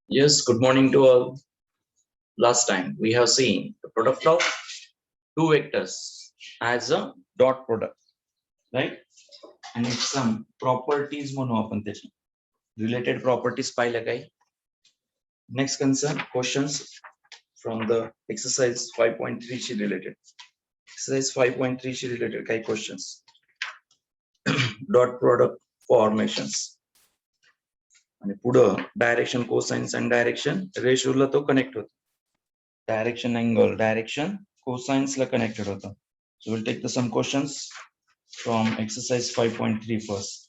Yes, good morning to all. Last time we have seen the product of two vectors as a dot product, right? And it's some properties म्हणू आपण त्याची related properties पाहिल्या काही. Next concern questions from the exercise 5.3 she related. Exercise 5.3 she related काही questions. Dot product formations. आणि पुढं direction cosines आणि direction रेशोला तो कनेक्ट होतो. Direction angle, direction cosines la connected hota. So we'll take some questions from exercise 5.3 first.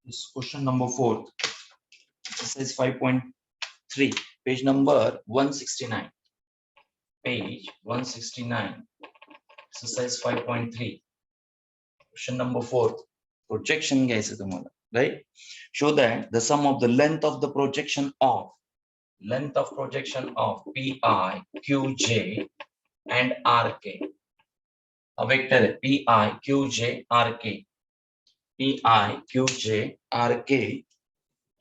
This question number 4, exercise 5.3, page number 169. Page 169, exercise 5.3, question number 4. Projection घ्यायचं तुम्हाला, right? Show that the sum of the length of the projection of Pi, Qj and Rk. A vector है Pi, Qj, Rk. Pi, Qj, Rk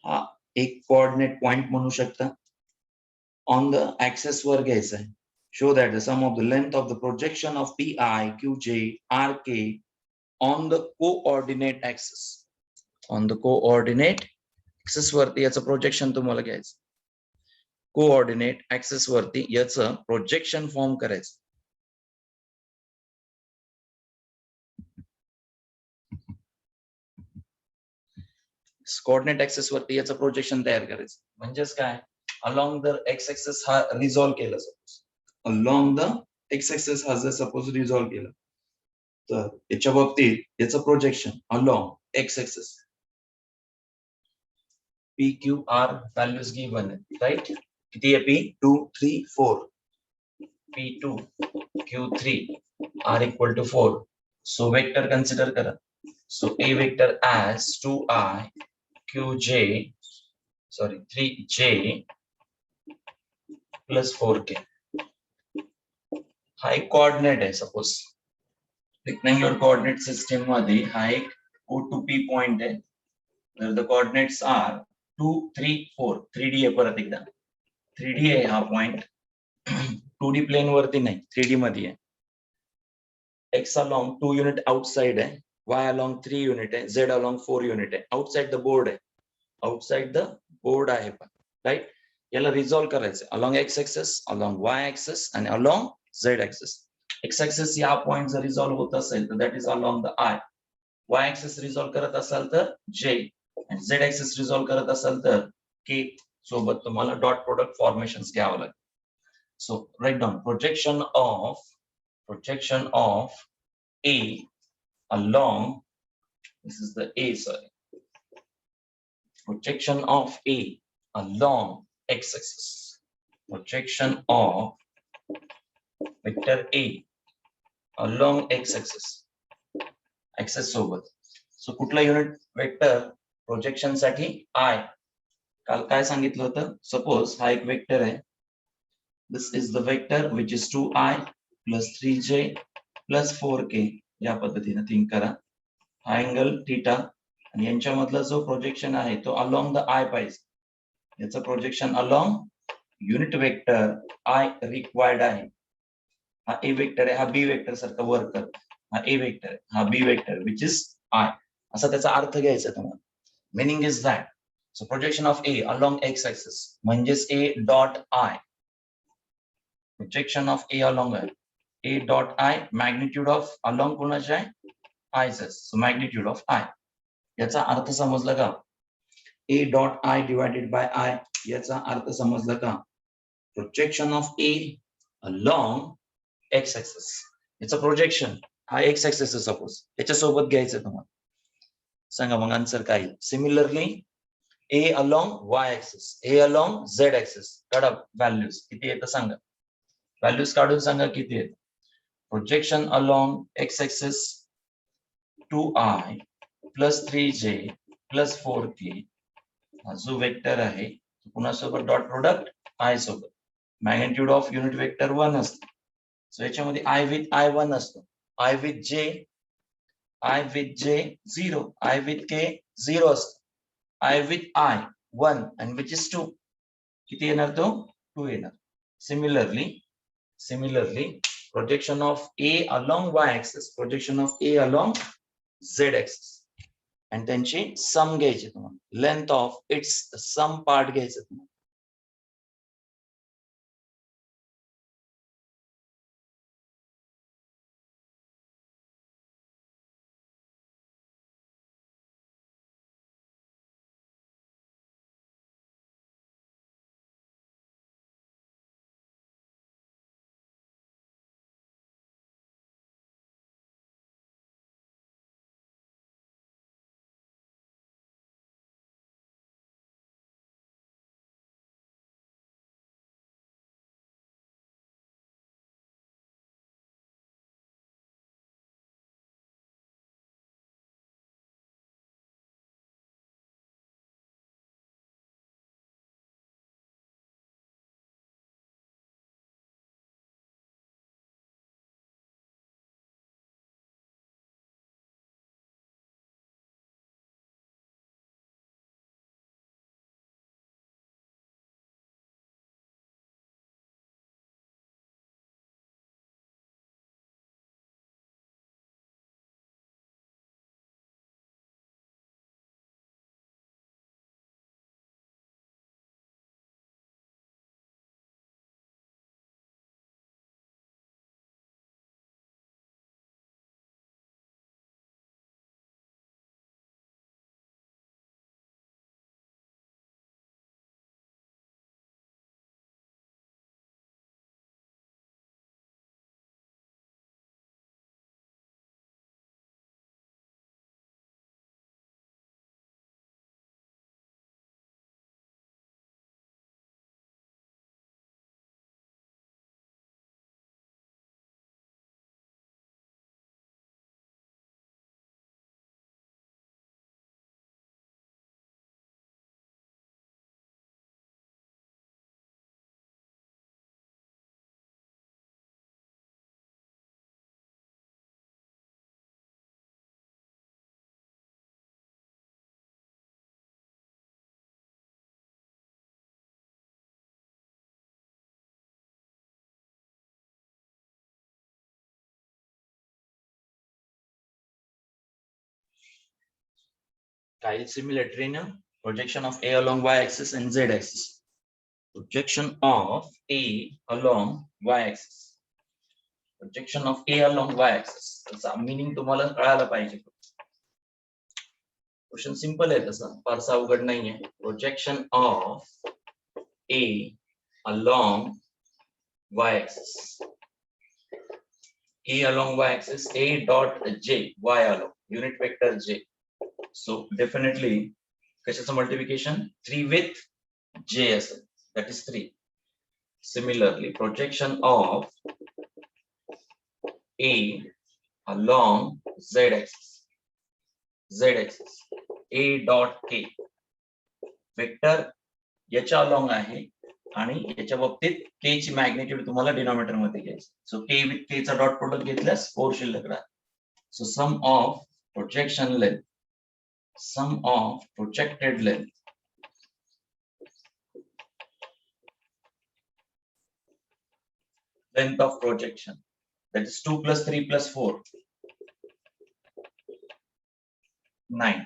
हा एक coordinate point म्हणू शकता. On the axis वर घ्यायचा आहे. Show that the sum of the length of the projection of Pi, Qj, Rk on the coordinate axis. On the coordinate axis वरती याचं projection तुम्हाला घ्यायचं. कोऑर्डिनेट ऍक्सिस वरती याचं प्रोजेक्शन फॉर्म करायचं. कोऑर्डिनेट ऍक्सिस वरती याचं प्रोजेक्शन तयार करायचं. म्हणजेच काय, अलॉंग द एक्स ऍक्सिस हा रिझॉल्व केला. Suppose along the X axis हा जर सपोज रिझॉल्व केला, तर याच्या बाबतीत याचं projection along X axis P Q R values given आहे, राईट? किती आहे? P2, 3, 4. P2, Q3 are equal to 4. So vector consider करा. So A vector as 2i Qj, 3j plus 4k. हा एक कोऑर्डिनेट आहे. सपोज रेक्टँग्युलर कोऑर्डिनेट सिस्टम मध्ये हा एक O to P पॉइंट आहे. Where the coordinates are 2, 3, 4. 3D आहे परत एकदा. 3D आहे हा पॉइंट. 2D प्लेन वरती नाही, 3D मध्ये आहे. X along 2 unit outside आहे, Y along 3 unit आहे, Z along 4 unit आहे. Outside the board आहे. Outside the board आहे पण, राईट? याला रिझॉल्व करायचं along X axis, along Y axis आणि along Z axis. X axis या पॉइंट जर रिझॉल्व होत असेल तर that is along the I. Y axis resolve करत असाल तर J आणि Z axis रिझॉल्व करत असाल तर K सोबत तुम्हाला डॉट प्रोडक्ट फॉर्मेशन्स घ्यावं लागेल. So write down projection of A along, this is the A, sorry. Projection of A along X axis. Projection of vector A along X axis. Axis सोबत. So कुठला unit vector projection साठी I. काल काय सांगितलं होतं? Suppose हा एक vector आहे. This is the vector which is 2i plus 3j plus 4k. या पद्धतीने थिंक करा. हा अँगल थीटा आणि यांच्यामधला जो प्रोजेक्शन आहे तो अलॉंग द आय पाहिजे. याचं projection along unit vector I required आहे. हा ए वेक्टर आहे, हा बी वेक्टर सारखा वर्क करतो. हा ए वेक्टर आहे, हा B vector which is I. असा त्याचा अर्थ घ्यायचा तुम्हाला. Meaning is that so projection of A along x axis म्हणजेच A dot I. Projection of A along A dot I, magnitude of along कोणाच्या आहे? I. So magnitude of I. याचा अर्थ समजला का? A dot I divided by I याचा अर्थ समजला का? Projection of A along x axis. याचं प्रोजेक्शन हा x ऍक्सिस आहे सपोज, याच्यासोबत घ्यायचं तुम्हाला. सांगा मग आन्सर काय येईल? Similarly A along y axis, A along z axis. काढा व्हॅल्यूज किती येतं सांगा. व्हॅल्यूज काढून सांगा किती येतं. Projection along x axis 2I plus 3j plus 4k हा जो वेक्टर आहे कुणासोबत डॉट प्रोडक्ट I सोबत. मॅग्निट्यूड ऑफ युनिट वेक्टर 1 असतो. सो याच्यामध्ये I विथ I 1 असतो, I with j 0, I with k 0 असतो, I with I 1 and which is 2. किती येणार तो? 2 येणार. Similarly, projection of A along y axis, projection of A along z axis. आणि त्यांची सम घ्यायची तुम्हाला. Length of its sum part घ्यायचं तुम्हाला. Kyle similarly, no? Projection of A along y axis and z axis. Projection of A along y axis. Projection of A along y axis. त्याचा meaning तुम्हाला कळायला पाहिजे. Question simple आहे तसा, फारसा अवघड नाहीये. Projection of A along y axis. A along y axis, A dot j, y along unit vector j. So definitely कशाचं multiplication 3 with j असेल, that is 3. Similarly, projection of A along z axis, A dot k vector याच्या along आहे आणि याच्या बाबतीत k ची magnitude तुम्हाला denominator मध्ये घ्यायची. सो k विथ k चा डॉट प्रोडक्ट घेतल्यास 4 शिल्लक राहते. So sum of projection length, sum of projected length of projection, that is 2 plus 3 plus 4 9.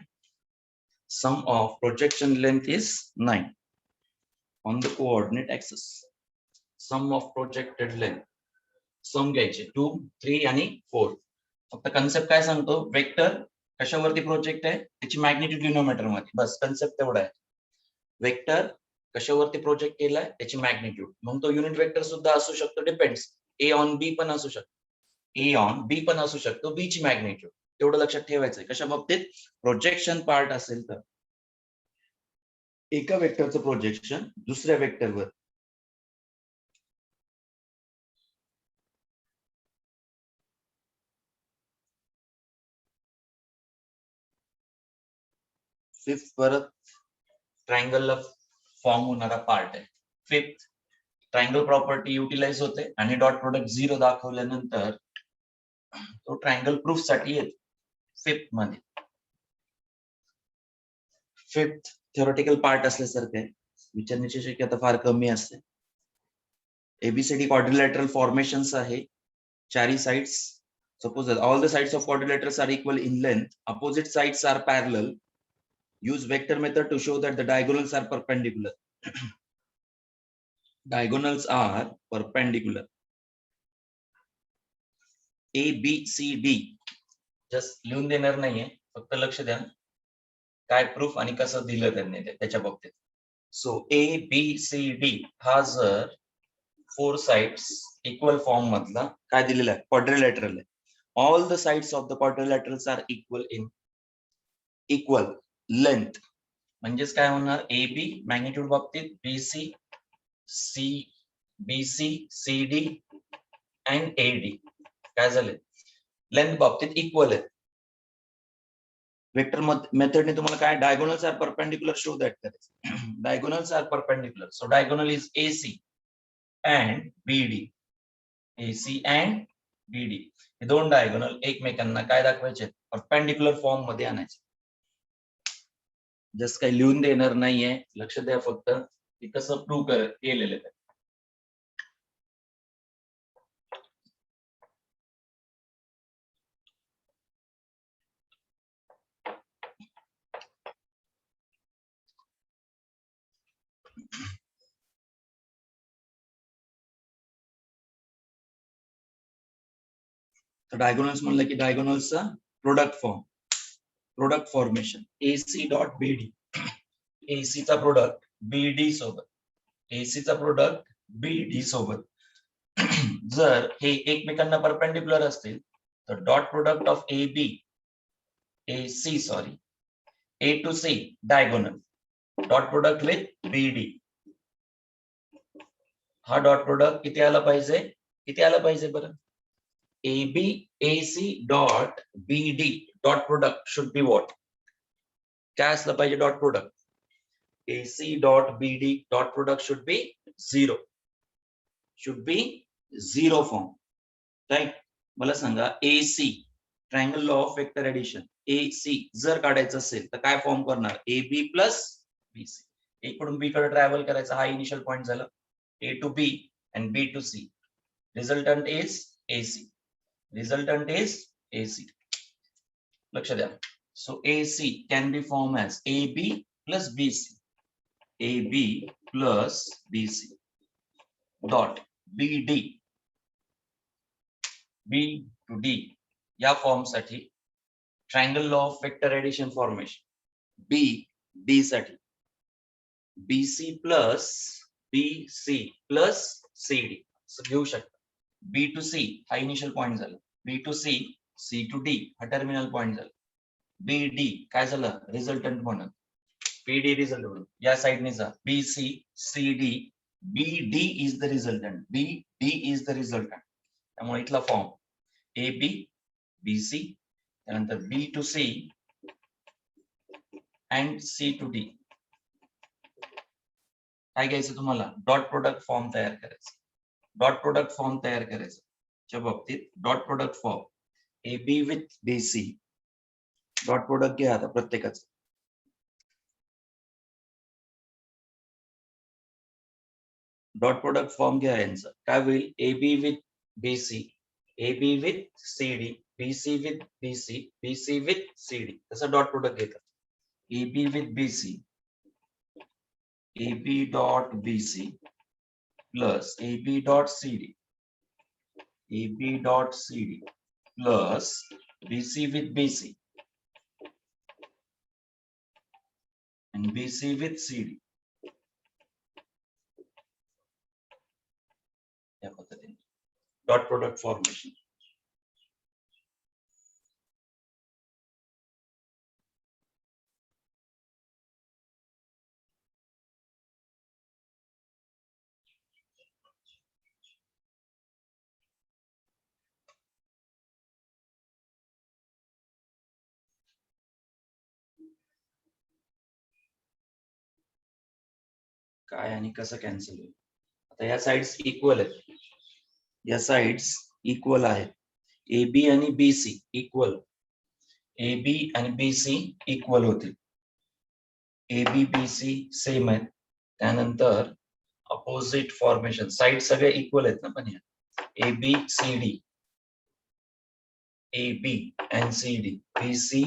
Sum of projection length is 9 on the coordinate axis. Sum of projected length, sum घ्यायचे 2 3 आणि 4. फक्त concept काय सांगतो, vector कशावरती project आहे त्याची magnitude denominator मध्ये, बस concept एवढा आहे. वेक्टर कशावरती प्रोजेक्ट केलाय त्याची मॅग्निट्यूड, मग तो युनिट वेक्टर सुद्धा असू शकतो, डिपेंड्स. ए ऑन बी पण असू शकतो, ए ऑन बी पण असू शकतो, बी ची मॅग्निट्यूड. तेवढं लक्षात ठेवायचंय. कशा बाबतीत? प्रोजेक्शन पार्ट असेल तर एका वेक्टरचं प्रोजेक्शन दुसऱ्या वेक्टरवर फिफ्थ परत ट्रायंगलला फॉर्म होणारा पार्ट आहे. फिफ्थ ट्रायंगल प्रॉपर्टी युटिलाइज होते आणि डॉट प्रोडक्ट 0 दाखवल्यानंतर तो ट्रायंगल प्रूफ साठी येतो. फिफ्थ मध्ये फिफ्थ थिओरिटिकल पार्ट असल्यासारखे विचारण्याची शक्यता फार कमी असते. एबीसीडी क्वाड्रिलॅटरल फॉर्मेशन्स आहे चारही sides. Suppose that all the sides of quadrilaterals are equal in length, opposite sides are parallel. Use vector method to show that the diagonals are perpendicular. Diagonals are perpendicular. A, B, C, D. Just लिहून देणार नाहीये, फक्त लक्ष द्या काय proof आणि कसं दिलं त्यांनी त्याच्या बाबतीत. So A B C D हा जर 4 साइड्स इक्वल फॉर्म मधला काय दिलेला आहे? क्वाड्रिलॅटरल आहे. All the sides of the quadrilaterals are equal in equal length. म्हणजेच काय होणार? ए बी मॅग्निट्यूड बाबतीत B C C B C C D and A D काय झाले? लेंथ बाबतीत इक्वल आहे. वेक्टर मेथडने तुम्हाला काय diagonals are perpendicular show that करायचं. Diagonals are perpendicular, so diagonal is AC and BD. AC and BD हे दोन डायगोनल एकमेकांना काय दाखवायचे? परपेंडिक्युलर फॉर्म मध्ये आणायचे. जस्ट काही लिहून देणार नाहीये, लक्ष द्या फक्त की कसं प्रूव्ह केलेलं आहे. तर डायगोनल्स म्हणलं की डायगोनल्सचा product formation AC dot BD. AC चा प्रोडक्ट BD सोबत, AC चा प्रोडक्ट BD सोबत जर हे एकमेकांना परपेंडिक्युलर असतील तर dot product of AB AC sorry A to C diagonal dot product with BD. हा डॉट प्रोडक्ट किती आला पाहिजे बरं? AB AC dot BD dot product should be what? काय असलं पाहिजे dot product? AC dot BD dot product should be 0. Should be 0 form, right? मला सांगा AC triangle law of vector addition AC जर काढायचं असेल तर काय फॉर्म करणार? AB plus BC. इकडून B कडे ट्रॅव्हल करायचा, हा इनिशियल पॉइंट झाला. A to B and B to C. Resultant is AC. Resultant is AC. लक्ष द्या. So AC can be formed as AB plus BC. AB plus BC dot BD. B to D या form साठी triangle law of vector addition formation. B D साठी BC plus BC plus CD घेऊ शकता. B to C हा initial point झाला. B to C, C to D हा terminal point झाला. BD काय झालं? रिझल्टंट म्हणून. PD रिझल्ट म्हणून या साइडने जा. BC CD BD is the resultant. BD is the resultant. त्यामुळे इथला फॉर्म AB BC त्यानंतर B to C and C to D. काय घ्यायचं तुम्हाला? डॉट प्रोडक्ट फॉर्म तयार करायचा. डॉट प्रोडक्ट फॉर्म तयार करायचा च्या बाबतीत dot product form AB with BC dot product घ्या आता प्रत्येकाचं. डॉट प्रोडक्ट फॉर्म घ्या यांचा. काय होईल? AB with BC, AB with CD, BC with BC, BC with CD. तसं डॉट प्रोडक्ट घेतात. AB with BC, AB dot BC plus AB dot CD, AB dot CD plus BC with BC and BC with CD. या पद्धतीने dot product formation. काय आणि कसं cancel होईल. आता या साइड्स इक्वल आहेत, या साइड्स इक्वल आहेत. ए बी आणि बी सी इक्वल, ए बी आणि बी सी इक्वल होतील. ए बी बी सी सेम आहेत. त्यानंतर अपोजिट फॉर्मेशन, साइड सगळे इक्वल आहेत ना पण या A B C D, A B and C D, B C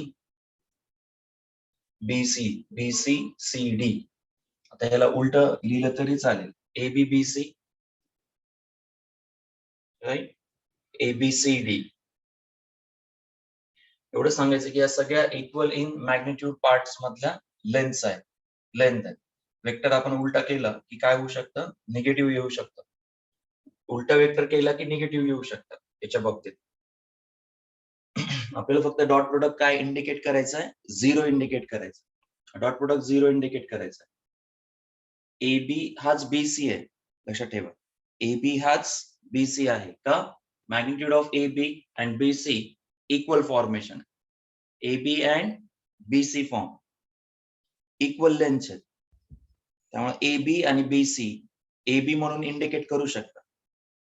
B C, B C C D. आता याला उलट लिहिलं तरी चालेल, A B B C, right, A B C D. एवढं सांगायचं की या सगळ्या इक्वल इन मॅग्निट्यूड पार्ट्स मधल्या लेंथ आहे, लेंथ आहे. वेक्टर आपण उलटा केला की काय होऊ शकतं, निगेटिव्ह येऊ शकतं. उलटा वेक्टर केला की निगेटिव्ह येऊ शकतात याच्या बाबतीत. आपल्याला फक्त डॉट प्रोडक्ट काय इंडिकेट करायचं आहे, 0 इंडिकेट करायचं. डॉट प्रोडक्ट 0 इंडिकेट करायचं आहे. ए बी हाच बीसी आहे, लक्षात ठेवा. ए बी हाच बीसी आहे का, magnitude of A B and BC equal formation. A B and BC form equal length आहेत. त्यामुळे ए बी आणि बीसी ए बी म्हणून इंडिकेट करू शकता.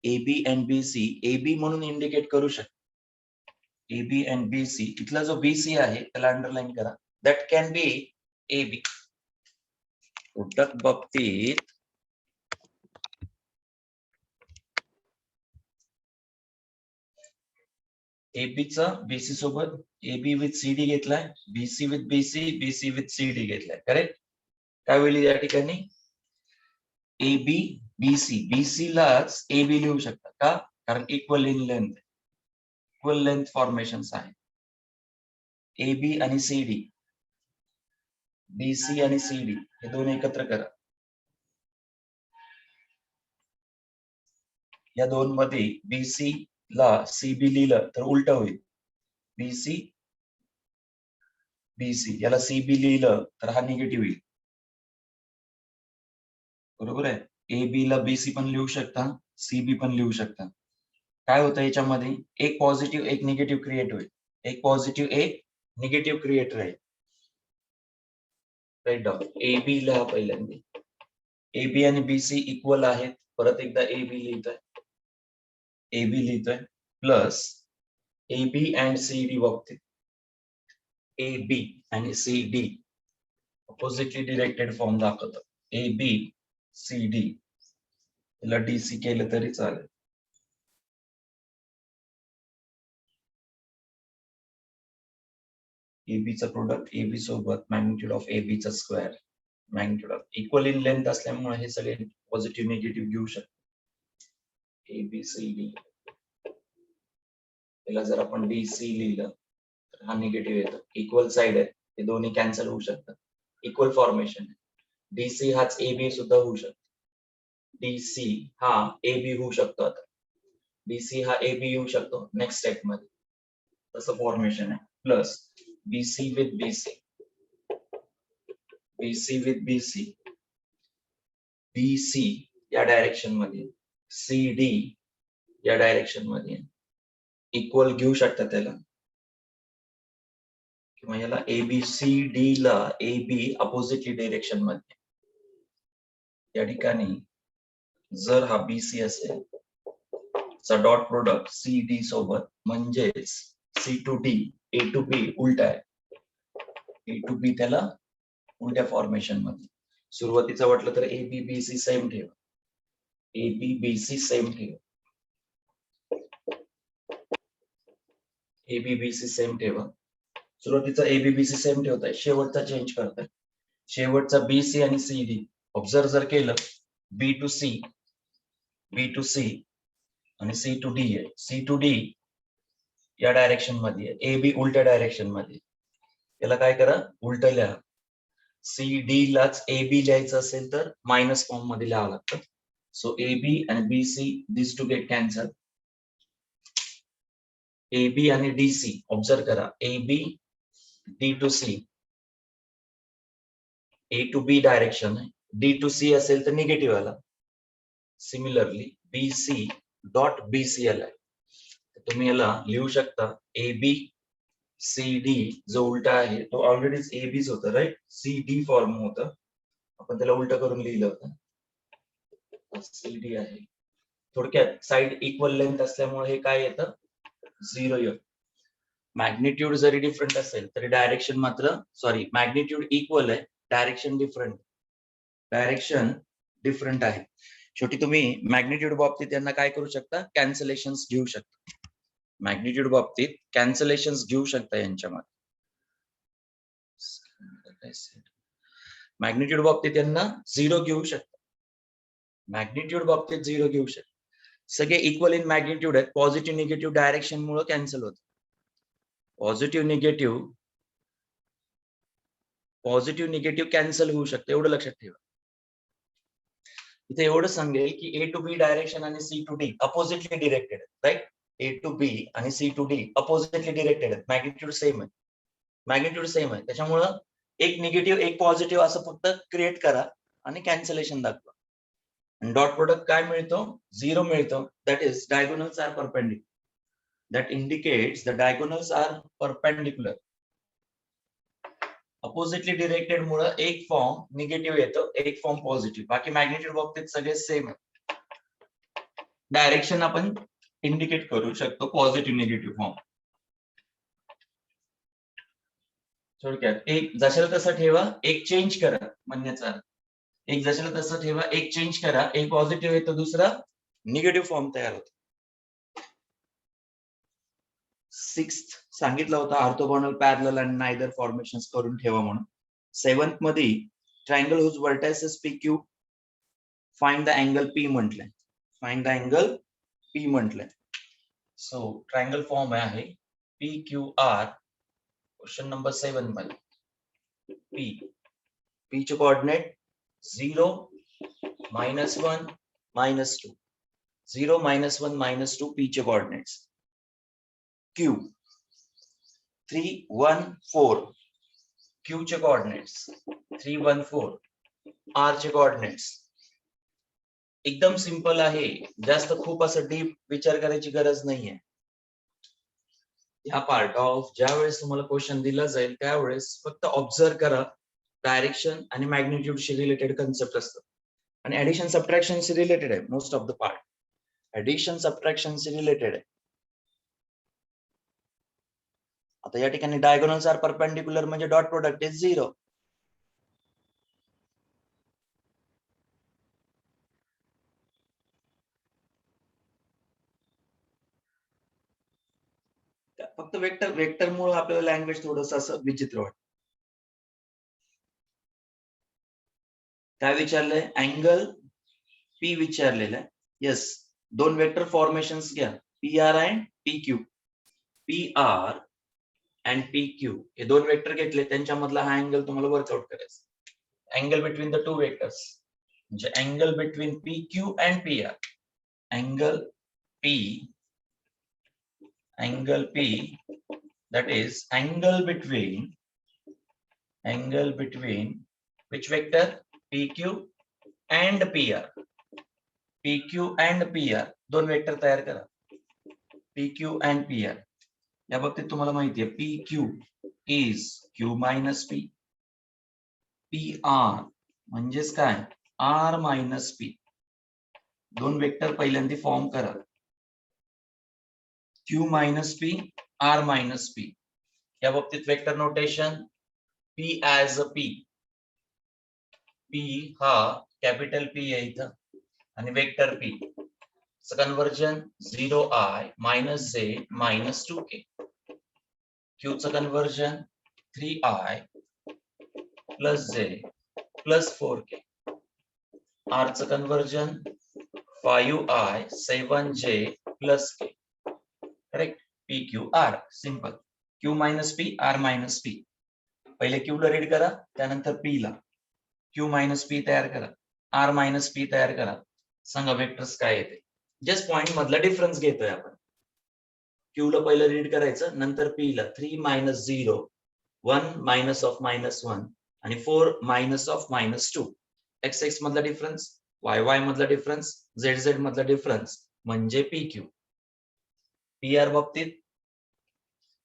ए B and BC A B म्हणून इंडिकेट करू शकता. ए बी अँड बीसी, इथला जो बीसी आहे त्याला अंडरलाईन करा. That can be A B. Product बाबतीत एबीचा बीसी सोबत एबी विथ सीडी घेतलाय, BC with BC, BC with CD घेतलाय. करेक्ट. काय होईल या ठिकाणी, ए बी बीसी, बीसी लाच ए बी लिहू शकता का, कारण equal in length, equal length formation आहे. ए बी आणि सीडी, बीसी आणि सीडी हे दोन एकत्र करा. या दोन मध्ये बीसी ला सीबी लिहिलं तर उलट होईल. बीसी बीसी याला सीबी लिहिलं तर हा निगेटिव्ह येईल. बरोबर आहे. ए बी ला बीसी पण लिहू शकता, सीबी पण लिहू शकता. काय होतं याच्यामध्ये, एक पॉझिटिव्ह एक निगेटिव्ह क्रिएट होईल, एक पॉझिटिव्ह एक निगेटिव्ह क्रिएट राहील. Right down. ए बी ला पहिल्यांदा ए बी आणि बीसी इक्वल आहेत. परत एकदा ए बी लिहितोय, ए बी लिहितोय plus A B and C D बाबतीत ए बी आणि C D oppositely directed form दाखवतो. ए बी सी डी, याला डीसी केलं तरी चालेल. एबीचा प्रोडक्ट एबी सोबत मॅग्निट्यूड ऑफ एबीचा square, magnitude of equal in length असल्यामुळे हे सगळे पॉझिटिव्ह निगेटिव्ह घेऊ शकतो. एबीसीडी, याला जर आपण डीसी लिहिलं तर हा निगेटिव्ह येतो. इक्वल साइड आहे, हे दोन्ही कॅन्सल होऊ शकतात. इक्वल फॉर्मेशन आहे. डीसी हाच एबी सुद्धा होऊ शकतो. डीसी हा एबी होऊ शकतो. आता डीसी हा एबी येऊ शकतो नेक्स्ट स्टेप मध्ये, तसं फॉर्मेशन आहे. Plus BC with BC, BC with BC, BC या डायरेक्शन मध्ये, सी डी या डायरेक्शन मध्ये इक्वल घेऊ शकता त्याला, किंवा याला ए बी सी डी ला ए बी अपोजिटली डायरेक्शन मध्ये. या ठिकाणी जर हा बीसी असेल चा डॉट प्रोडक्ट सी डी सोबत, म्हणजेच C to D, A to B उलटा आहे. ए टू बी त्याला उलट्या फॉर्मेशन मध्ये. सुरुवातीचं वाटलं तर ए बी बी सी सेम ठेवा, ए बी बी सी सेम ठेवा, ए बी बी सी सेम ठेवा. सुरुवातीचा ए बी बी सी सेम ठेवताय, शेवटचा चेंज करताय. शेवटचा बी सी आणि सी डी ऑब्झर्व जर केलं, B to C, B to C आणि सी टू डी आहे. सी टू डी या डायरेक्शन मध्ये आहे, ए बी उलट्या डायरेक्शन मध्ये. याला काय करा, उलट लिहा. सी डी लाच ए बी लिहायचं असेल तर मायनस फॉर्म मध्ये लिहावं लागतं. So AB and BC, these two get cancelled. AB आणि DC, ऑब्झर्व करा, AB D to C, A to B direction आहे, D to C असेल तर निगेटिव्ह आला. सिमिलरली BC डॉट BCL आहे, तुम्ही याला लिहू शकता AB CD जो उलटा आहे तो ऑलरेडीच ABच होता, राईट. CD फॉर्म होतं, आपण त्याला उलट करून लिहिलं होतं, CD आहे. थोडक्यात साइड इक्वल लेंथ असल्यामुळे हे काय येतं, 0 येतं. मॅग्निट्यूड जरी डिफरंट असेल तरी डायरेक्शन मात्र, सॉरी, मॅग्निट्यूड इक्वल आहे, डायरेक्शन डिफरंट आहे. शेवटी तुम्ही मॅग्निट्यूड बाबतीत यांना काय करू शकता, कॅन्सलेशन घेऊ शकता. मॅग्निट्यूड बाबतीत कॅन्सलेशन घेऊ शकता यांच्यामध्ये. मॅग्निट्यूड बाबतीत यांना 0 घेऊ शकता. मॅग्निट्यूड बाबतीत 0 घेऊ शकता. सगळे इक्वल इन मॅग्निट्यूड आहेत. पॉझिटिव्ह निगेटिव्ह डायरेक्शन मुळे कॅन्सल होत. पॉझिटिव्ह निगेटिव्ह कॅन्सल होऊ शकते, एवढं लक्षात ठेवा. इथे एवढं सांगेल की A to B डायरेक्शन आणि C to D oppositely directed आहेत, राईट. A to B आणि C to D oppositely directed आहेत. मॅग्निट्यूड सेम आहे, त्याच्यामुळं एक निगेटिव्ह एक पॉझिटिव्ह असं फक्त क्रिएट करा आणि कॅन्सलेशन दाखवा. डॉट प्रोडक्ट काय मिळतो, 0 मिळतो. That is diagonals are perpendicular. That indicates the diagonals are perpendicular. Oppositely directed मुळे एक फॉर्म निगेटिव्ह येतो, एक फॉर्म पॉझिटिव्ह. बाकी मॅग्निट्यूड बाबतीत सगळे सेम आहे. डायरेक्शन आपण इंडिकेट करू शकतो, पॉझिटिव्ह निगेटिव्ह फॉर्म. थोडक्यात एक जशाला तसं ठेवा, एक चेंज करा म्हणण्याचा. एक जशाला तसं ठेवा, एक चेंज करा, एक पॉझिटिव्ह येतो, दुसरा निगेटिव्ह फॉर्म तयार होतो. 6th सांगितलं होतं ऑर्थोगोनल, पॅरलल आणि नायदर फॉर्मेशन्स करून ठेवा म्हणून. 7th मध्ये triangle whose vertices PQ, find the angle P म्हटलंय. सो ट्रायंगल फॉर्म आहे PQR. क्वेश्चन नंबर 7 मध्ये P चे कोऑर्डिनेट 0, -1, -2. 0, -1, -2 P चे कोऑर्डिनेट्स. Q 3, 1, 4 Q चे कोऑर्डिनेट्स 3, 1, 4. R चे कोऑर्डिनेट्स. एकदम सिंपल आहे, जास्त खूप असं डीप विचार करायची गरज नाहीये. ह्या पार्ट ऑफ ज्या वेळेस तुम्हाला क्वेश्चन दिला जाईल त्यावेळेस फक्त ऑब्झर्व करा. डायरेक्शन आणि मॅग्निट्यूडशी रिलेटेड कन्सेप्ट असतात आणि ऍडिशन सबट्रॅक्शनशी रिलेटेड आहे. Most of the part addition सबट्रॅक्शनशी रिलेटेड आहे. आता या ठिकाणी डायगोनल्स आर परपेंडिक्युलर म्हणजे डॉट प्रोडक्ट इज 0. फक्त वेक्टर मुळे आपल्याला लँग्वेज थोडंसं असं विचित्र वाटतं. काय विचारलंय, अँगल P विचारलेलं आहे. येस, दोन वेक्टर फॉर्मेशन्स घ्या, PR and PQ. PR and PQ हे दोन वेक्टर घेतले, त्यांच्यामधला हा अँगल तुम्हाला वर्कआउट करायचा. Angle between the two vectors म्हणजे angle between PQ and PR. Angle P that is angle between which vector, PQ and PR. PQ and PR दोन vector तयार करा. PQ and PR या बाबतीत तुम्हाला माहिती आहे PQ is Q minus P. PR म्हणजेच काय, R minus P. दोन वेक्टर पहिल्यांदा फॉर्म करा, Q minus P, R minus P. या बाबतीत vector notation P as a P. P हा कॅपिटल P आहे इथं आणि vector P conversion 0I minus J minus 2K. Q चं conversion 3I plus J plus 4K. R चं conversion 5I 7J plus K. Correct. PQR simple. Q minus P, R minus P. पहिले Q ला read करा, त्यानंतर P ला. Q minus P तयार करा, R minus P तयार करा. सांगा वेक्टर्स काय येते. जस्ट पॉइंट मधला डिफरन्स घेतोय आपण. क्यू ला पहिलं रीड करायचं, नंतर पी ला 3 - 0, 1 - -1 आणि 4 -2. एक्स एक्स मधला डिफरन्स, वाय वाय मधला डिफरन्स, झेड झेड मधला डिफरन्स म्हणजे पी क्यू. पी आर बाबतीत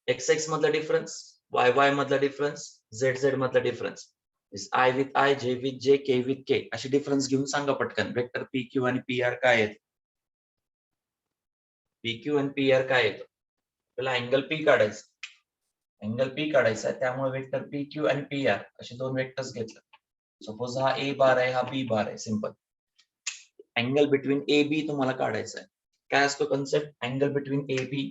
एक्स एक्स मधला डिफरन्स, वाय वाय मधला डिफरन्स, झेड झेड मधला डिफरन्स. आय विथ आय, जे विथ जे, के विथ के असे डिफरन्स घेऊन सांगा पटकन वेक्टर पी क्यू आणि पी आर काय आहेत. पी क्यू आणि पी आर काय येतं. त्याला अँगल पी काढायचं, अँगल पी काढायचा आहे, त्यामुळे वेक्टर पी क्यू आणि पी आर असे दोन वेक्टर्स घेतलं. सपोज हा ए बार आहे, हा बी बार आहे. Simple. Angle between A B तुम्हाला काढायचा आहे. काय असतो concept angle between A B.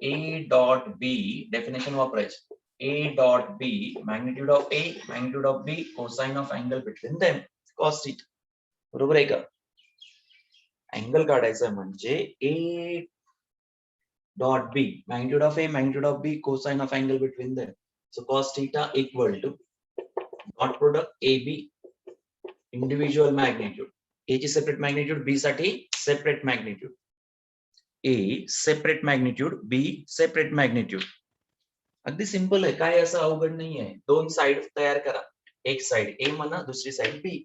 A dot B definition वापरायची. A dot B magnitude of A magnitude of B cosine of angle between them cos theta. बरोबर आहे का. अँगल काढायचा म्हणजे A dot b magnitude of a magnitude of b cosine of angle between them, so cos theta equal to dot product ab individual magnitude, a ची separate magnitude, b साठी separate magnitude, a separate magnitude, b separate magnitude. अगदी simple आहे, काय असं अवघड नाही आहे. दोन साइड तयार करा, एक साइड a म्हणा, दुसरी साइड b.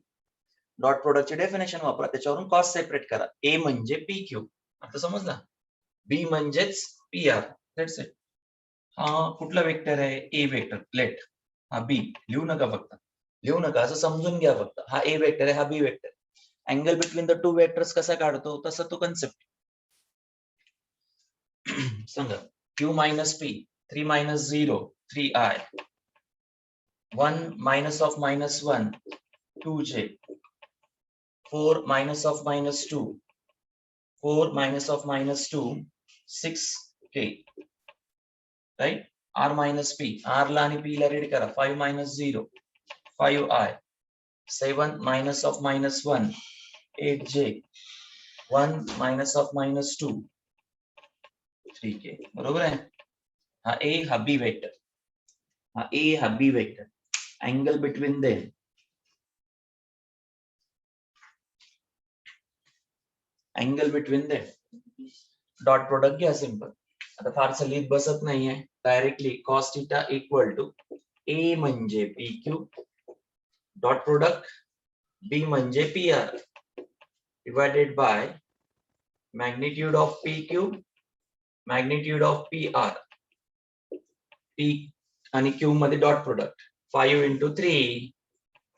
डॉट प्रोडक्टचे डेफिनेशन वापरा, त्याच्यावरून कॉस सेपरेट करा. a म्हणजे पी क्यू, आता समजला. बी म्हणजेच पी आर. That's it. हा कुठला वेक्टर आहे, ए वेक्टर. लेट हा बी लिहू नका, फक्त लिहू नका, असं समजून घ्या फक्त. हा ए वेक्टर आहे, हा B vector. Angle between the two vectors कसा काढतो, तसा तो कन्सेप्ट. सांगा. Q minus P, 3 - 0, 3i, 1 - -1, 2j, 4 - -2, 4 -2, 6k. Right. R minus P, R ला आणि पी ला रीड करा. 5 - 0, 5i, 7 -1, 8j, 1 -2, 3k. बरोबर आहे. हा ए हा बी वेक्टर, हा ए हा B vector. Angle between them, angle between them dot product घ्या. सिंपल. आता फारसं लिहित बसत नाहीये, directly cos theta equal to A म्हणजे P Q dot product B म्हणजे P R divided by magnitude of P Q magnitude of P R. P आणि Q मध्ये डॉट प्रोडक्ट. 5 × 3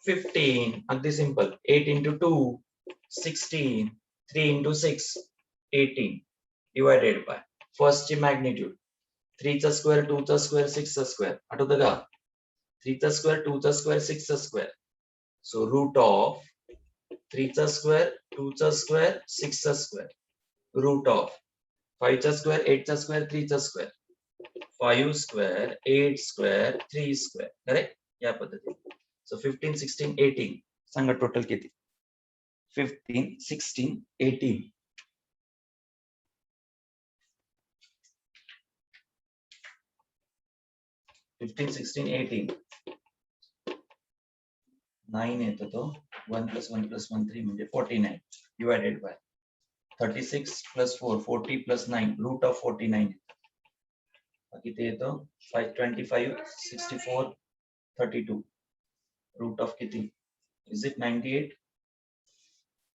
15. अगदी सिंपल. 8 × 2 16, 3 × 6 18 डिवायडेड बाय फर्स्ट ची magnitude 3 चा square, 2 चा square, 6 चा square. आठवतं का. 3 चा स्क्वेअर, 2 चा स्क्वेअर, 6 चा स्क्वेअर. सो रूट ऑफ 3 चा स्क्वेअर, 2 चा स्क्वेअर, 6 चा स्क्वेअर. रूट ऑफ 5 चा स्क्वेअर, 8 चा स्क्वेअर, 3 चा square. 5 square, 8 square, 3 square. Correct. या पद्धतीने. सो 15 16 18. सांगा टोटल किती. 15 16 18. 15 16 18. 9 येतो तो. 1 + 1 + 1 3 म्हणजे 49 डिवायडेड बाय 36 + 4 40 + 9 रूट ऑफ 49. किती येतो 525 64 32 रूट ऑफ किती. Is it 98.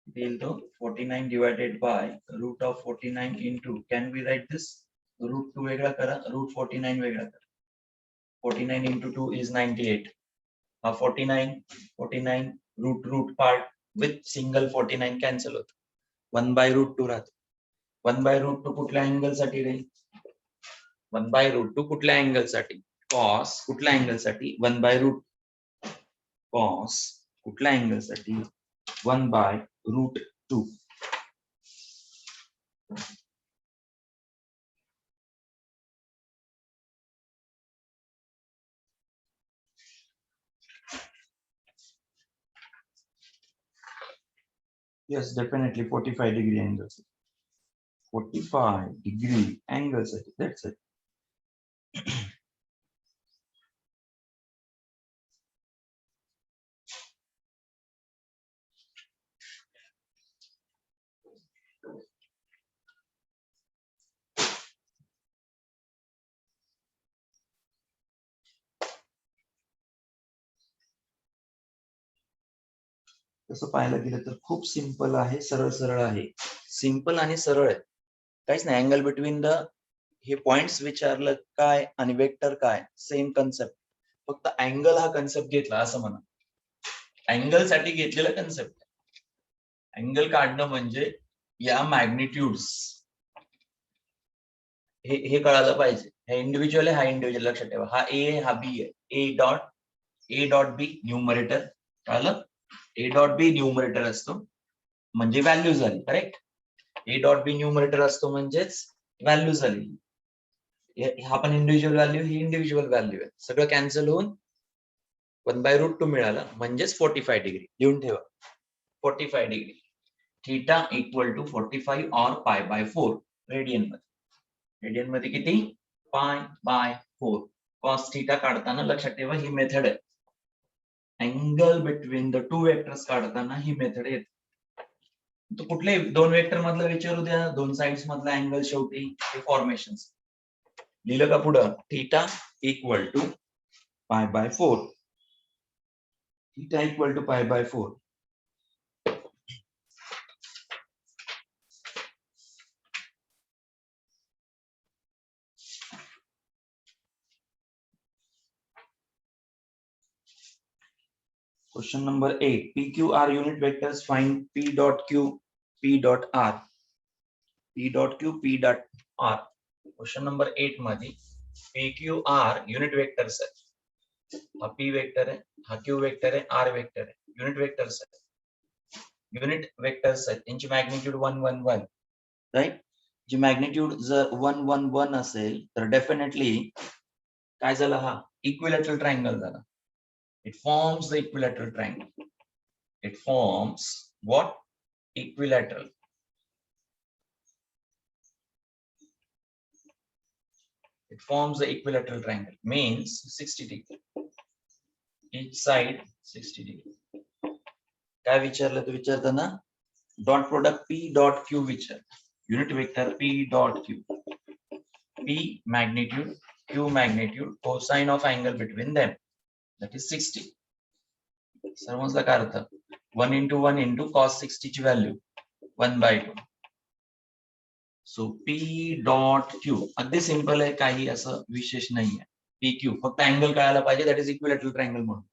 देईल तो 49 divided by root of 49 into. Can we write this. Root 2 वेगळा करा, रूट 49 वेगळा करा. 49 × 2 इज 98. हा 49 49 root root part with single 49 cancel होत. 1/√2 राहतो. 1/√2 कुठल्या अँगल साठी राहील. 1/√2 कुठल्या अँगल साठी. कॉस कुठल्या अँगल साठी. 1/√2 कॉस कुठल्या अँगल साठी. 1/√2. Yes, definitely 45-degree angle. 45-degree angle. That's it. तसं पाहायला गेलं तर खूप सिंपल आहे, सरळ सरळ आहे. सिंपल आणि सरळ आहे, काहीच नाही. अँगल बिटवीन द हे पॉइंट्स विचारलं काय आणि वेक्टर काय, सेम कन्सेप्ट. फक्त अँगल हा कन्सेप्ट घेतला असं म्हणा. अँगल साठी घेतलेला कन्सेप्ट. अँगल काढणं म्हणजे या मॅग्निट्यूड्स हे कळायला पाहिजे. हा इंडिव्हिज्युअल आहे, हा इंडिव्हिज्युअल लक्षात ठेवा. हा ए आहे, हा बी आहे. ए डॉट बी न्यूमरेटर, कळलं? ए डॉट बी न्यूमरेटर असतो म्हणजे व्हॅल्यू झाली, correct? A dot B numerator असतो म्हणजेच व्हॅल्यू झाली. हा पण इंडिव्हिज्युअल व्हॅल्यू, ही इंडिव्हिज्युअल व्हॅल्यू आहे. सगळं कॅन्सल होऊन 1/√2 मिळाला म्हणजेच 45 डिग्री. लिहून ठेवा 45 डिग्री. थीटा इक्वल टू 45 और π/4 रेडियन मध्ये. रेडियन मध्ये किती? π/4. कॉस थीटा काढताना लक्षात ठेवा ही मेथड आहे. Angle between the two vectors काढताना ही मेथड येते. तो कुठले दोन वेक्टर मधला विचारू द्या, दोन साइड्स मधला अँगल शेवटी हे फॉर्मेशन लिहिलं का पुढं? Theta equal to π/4. Theta equal to π/4. Question number 8. PQR unit vectors, find P dot Q, P dot R. P dot Q, P dot R. Question number 8 मध्ये PQR युनिट वेक्टर्स आहे. हा P vector आहे, हा Q vector आहे, R vector आहे. Unit vectors आहे. Unit vectors आहेत, त्यांची मॅग्निट्यूड 1 1 1, राईट? जी मॅग्निट्यूड जर 1 1 1 असेल तर डेफिनेटली काय झालं? हा इक्विलॅटरल ट्रायंगल झाला. It forms the equilateral triangle. It forms what? Equilateral. It forms the equilateral triangle. Means 60 degree. Each side 60 degree. काय विचारलं तर विचारताना dot product P dot Q विचार. Unit vector P dot Q. P magnitude, Q magnitude, cosine of angle between them. That is 60. समजलं का अर्थ? 1 into 1 into cos 60 ची value 1/2. So P dot Q अगदी सिंपल आहे, काही असं विशेष नाहीये. PQ फक्त अँगल कळायला पाहिजे, दॅट इज इक्विलॅटरल ट्रायंगल म्हणून.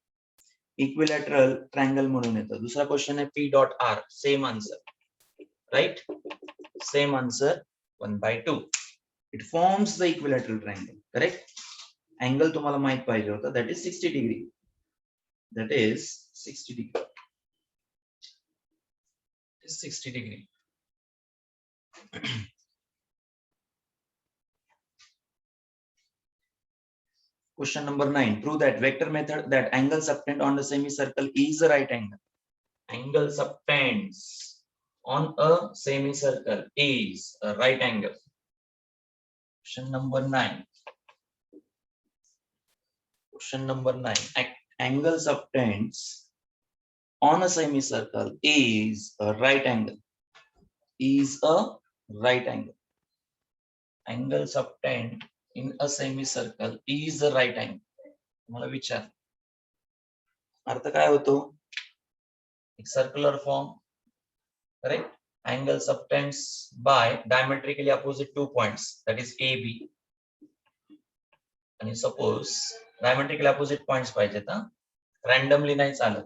इक्विलॅटरल ट्रायंगल म्हणून येतं. दुसरा क्वेश्चन आहे P dot R. Same answer, right? Same answer 1/2. It forms the equilateral triangle, correct? Angle तुम्हाला माहित पाहिजे होतं, that is 60 degree. That is 60 degree. 60 degree. Question number 9. Prove that vector method that angle subtend on the semicircle is a right angle. Angle subtends on a semicircle is a right angle. Question number 9. Question number 9. Angle subtends on a semicircle is a right angle. Is a right angle. Angle subtend in a semicircle is a right angle. तुम्हाला विचार अर्थ काय होतो? एक circular form, correct? Angle subtends by diametrically opposite two points, that is AB. आणि suppose diametrically opposite points पाहिजेत, randomly नाही चालत.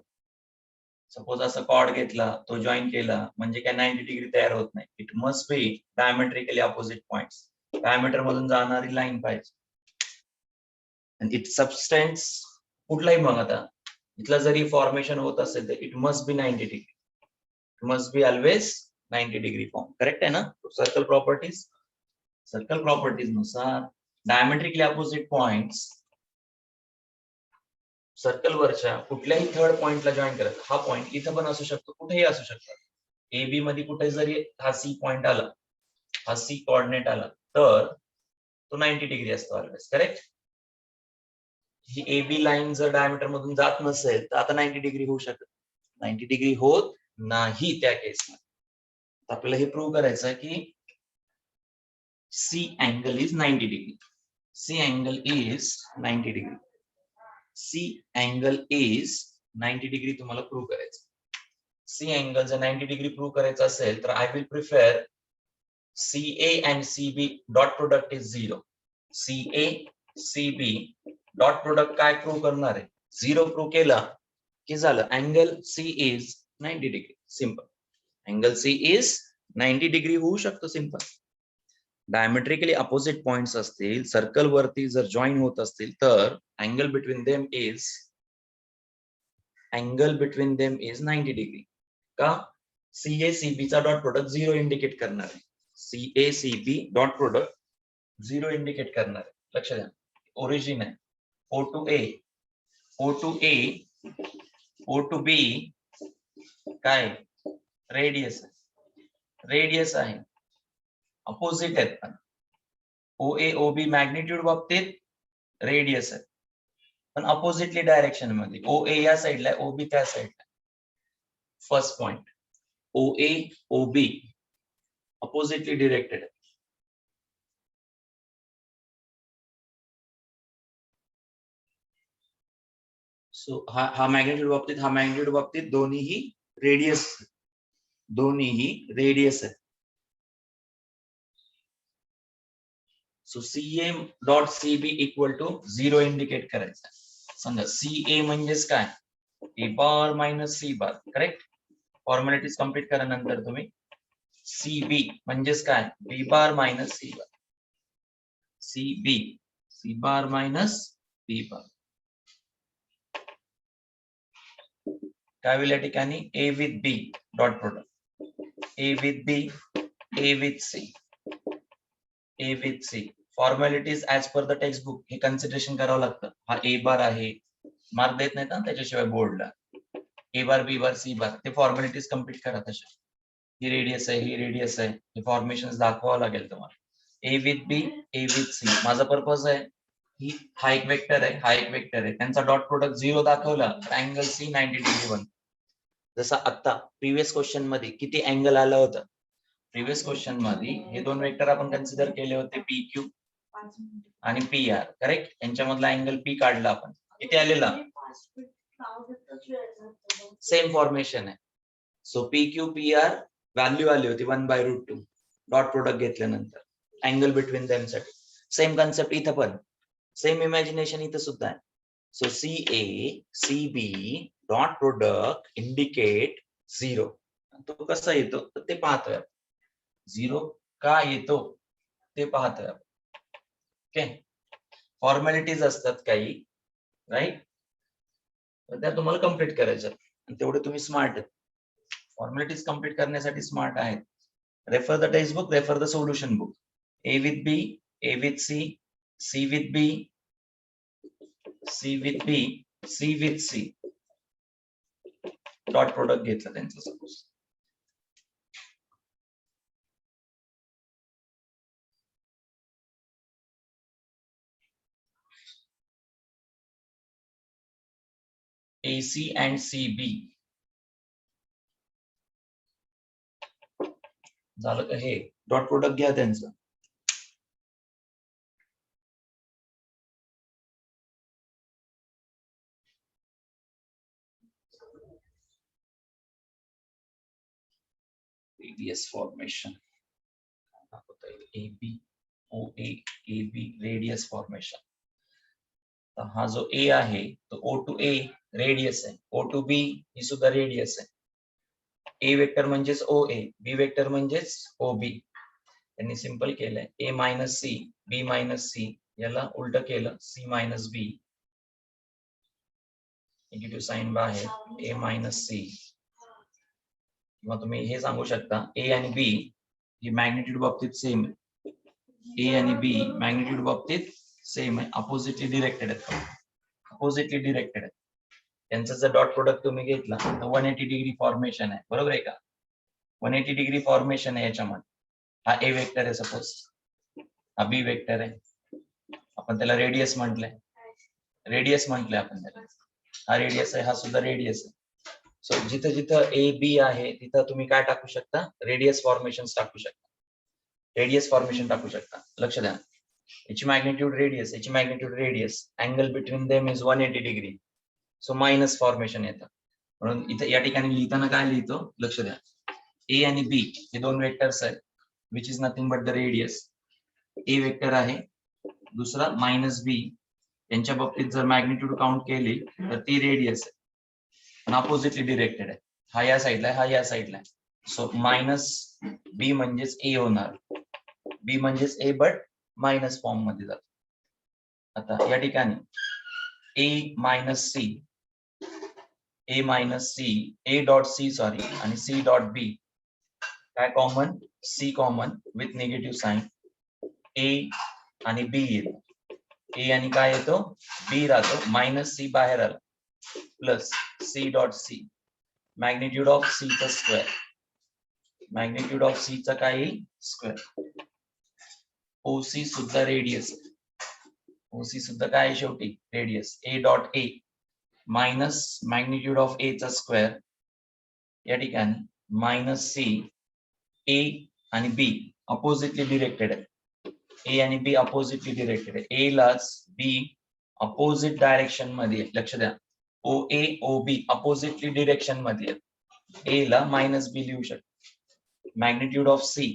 सपोज असं कॉर्ड घेतला, तो जॉईन केला म्हणजे काय 90 डिग्री तयार होत नाही. It must be diametrically opposite points. Diameter मधून जाणारी लाईन पाहिजे. आणि इट सबस्टेन्स कुठलाही मग आता इथला जरी फॉर्मेशन होत असेल तर it must be 90 degree. It must be always 90 degree form, correct आहे ना? सर्कल प्रॉपर्टीज, सर्कल प्रॉपर्टीज नुसार डायमेट्रिकली अपोजिट पॉइंट्स सर्कल वरच्या कुठल्याही थर्ड पॉइंटला जॉईन करत. हा पॉइंट इथं पण असू शकतो, कुठेही असू शकतो. ए बी मध्ये कुठे जरी हा सी पॉइंट आला, हा सी कोऑर्डिनेट आला तर तो 90 डिग्री असतो ऑलवेज, करेक्ट? ही ए बी लाईन जर डायमीटर मधून जात नसेल तर आता 90 डिग्री होऊ शकत, 90 डिग्री होत नाही त्या केसमध्ये. आपल्याला हे प्रूव्ह करायचं आहे की C angle is 90 degree. C angle is 90 degree. C angle is 90 degree तुम्हाला प्रूव्ह करायचं. सी अँगल जर 90 डिग्री प्रूव्ह करायचं असेल तर I will prefer CA and CB dot product is 0. CA CB dot product काय प्रूव्ह करणार आहे? 0 prove केला की झालं. Angle C is 90 degree. Simple. Angle C is 90 degree होऊ शकतो. सिंपल. डायमेट्रिकली अपोजिट पॉइंट्स असतील, सर्कल वरती जर जॉईन होत असतील तर angle between them is 90 degree. का? CA CB चा डॉट प्रोडक्ट 0 इंडिकेट करणार आहे. CA CB dot product 0 indicate करणार आहे. लक्ष द्या. ओरिजिन आहे O to A, O to A, O to B काय? रेडियस आहे. रेडियस आहे. अपोजिट आहेत पण OA OB मॅग्निट्यूड बाबतीत रेडियस आहे पण अपोजिटली डायरेक्शन मध्ये. OA या साईडला आहे, OB त्या साईडला. First point OA OB oppositely directed. So हा मॅग्निट्यूड बाबतीत दोन्हीही रेडियस आहे. So CA dot CB equal to 0 indicate करायचं. समजा CA म्हणजेच काय? A bar minus C bar. Correct. Formalities complete करा नंतर तुम्ही. CB म्हणजेच काय? B bar minus C bar. CB C bar minus B bar. काय होईल या ठिकाणी? A with B dot product. A with B, A with C, A with C. Formalities as per the text book हे consideration करावं लागतं. हा A बार आहे, mark देत नाहीत ना त्याच्याशिवाय बोर्डला. A bar B bar C बार ते फॉर्मॅलिटीज कम्प्लीट करा तशा. ही रेडियस आहे, ही रेडियस आहे, हे फॉर्मेशन दाखवावं लागेल तुम्हाला. A with B, A with C. माझा पर्पज आहे ही हा एक वेक्टर आहे, हा एक वेक्टर आहे, त्यांचा डॉट प्रोडक्ट 0 दाखवला तर अँगल C 90 डिग्री बनतो. जसं आता प्रिव्हियस क्वेश्चन मध्ये किती अँगल आला होता? प्रिव्हियस क्वेश्चन मध्ये हे दोन वेक्टर आपण कन्सिडर केले होते PQ आणि PR. करेक्ट. यांच्यामधला अँगल P काढला आपण. किती आलेला? सेम फॉर्मेशन आहे. सो PQ PR व्हॅल्यू आली होती 1/√2 डॉट प्रोडक्ट घेतल्यानंतर अँगल बिटवीन देम साठी. सेम कन्सेप्ट इथं पण, सेम इमॅजिनेशन इथं सुद्धा आहे. So CA CB dot product indicate 0. तो कसा येतो तर ते पाहतोय. 0 का येतो ते पाहतोय. ओके. फॉर्मॅलिटीज असतात काही, राईट, त्या तुम्हाला कम्प्लीट करायच्या. तेवढे तुम्ही स्मार्ट आहेत. फॉर्मॅलिटीज कम्प्लीट करण्यासाठी स्मार्ट आहेत. Refer the text book, refer the solution book. A with B, A with C, C with B, C with B, C with C dot product घेतलं त्यांचं सपोज. AC and CB झालं का? हे dot product घ्या त्यांचं. Radius formation AB OA AB radius formation. हा जो A आहे तो O to A रेडियस आहे, O to B ही सुद्धा रेडियस आहे. A वेक्टर म्हणजेच OA, B वेक्टर म्हणजेच OB. त्यांनी सिंपल केलंय A minus C, B minus C, याला उलट केलं C minus B. Negative sign बाहेर A मायनस C. किंवा तुम्ही हे सांगू शकता A आणि B ही मॅग्निट्यूड बाबतीत सेम आहे. A आणि B मॅग्निट्यूड बाबतीत सेम आहे, अपोजिटली डिरेक्टेड आहेत. अपोजिटली डिरेक्टेड आहेत. त्यांचा जर डॉट प्रोडक्ट तुम्ही घेतला तर 180 डिग्री फॉर्मेशन आहे. बरोबर आहे का? 180 डिग्री फॉर्मेशन आहे याच्यामध्ये. हा A वेक्टर आहे सपोज, हा B वेक्टर आहे. आपण त्याला रेडियस म्हटलंय, आपण त्याला. हा रेडियस आहे, हा सुद्धा रेडियस आहे. सो जिथं जिथं A B आहे तिथं तुम्ही काय टाकू शकता? रेडियस फॉर्मेशन टाकू शकता. रेडियस फॉर्मेशन टाकू शकता. लक्ष द्या. याची मॅग्निट्यूड रेडियस, याची magnitude radius. Angle between them is 180 degree. So minus formation येतं. म्हणून इथे या ठिकाणी लिहिताना काय लिहितो लक्ष द्या, ए आणि बी हे दोन वेक्टर्स आहेत, which is nothing but the radius. A vector आहे, दुसरा मायनस बी. यांच्या बाबतीत जर मॅग्निट्यूड काउंट केली तर ती रेडियस आहे आणि अपोजिटली डिरेक्टेड आहे. हा या साईडला आहे, हा या साईडला आहे. सो मायनस बी म्हणजेच ए होणार, बी म्हणजेच ए बट मायनस फॉर्म मध्ये जातो. आता या ठिकाणी A minus C, A minus C, A dot C sorry आणि सी डॉट बी काय common, C common with negative sign. A आणि बी येतो, ए आणि काय येतो बी राहतो, मायनस सी बाहेर आला plus C dot C, magnitude of C चा स्क्वेअर, मॅग्निट्यूड ऑफ सी चा काय येईल स्क्वेअर. ओसी सुद्धा रेडियस, ओसी सुद्धा काय आहे शेवटी radius. A dot A minus magnitude of A चा स्क्वेअर, या ठिकाणी मायनस सी. ए आणि बी अपोजिटली डिरेक्टेड आहे, ए आणि बी अपोजिटली डिरेक्टेड आहे. ए लाच बी अपोजिट डायरेक्शन मध्ये, लक्ष द्या, ओ A O B oppositely direction मध्ये. ए ला मायनस बी लिहू शकतो. Magnitude of C,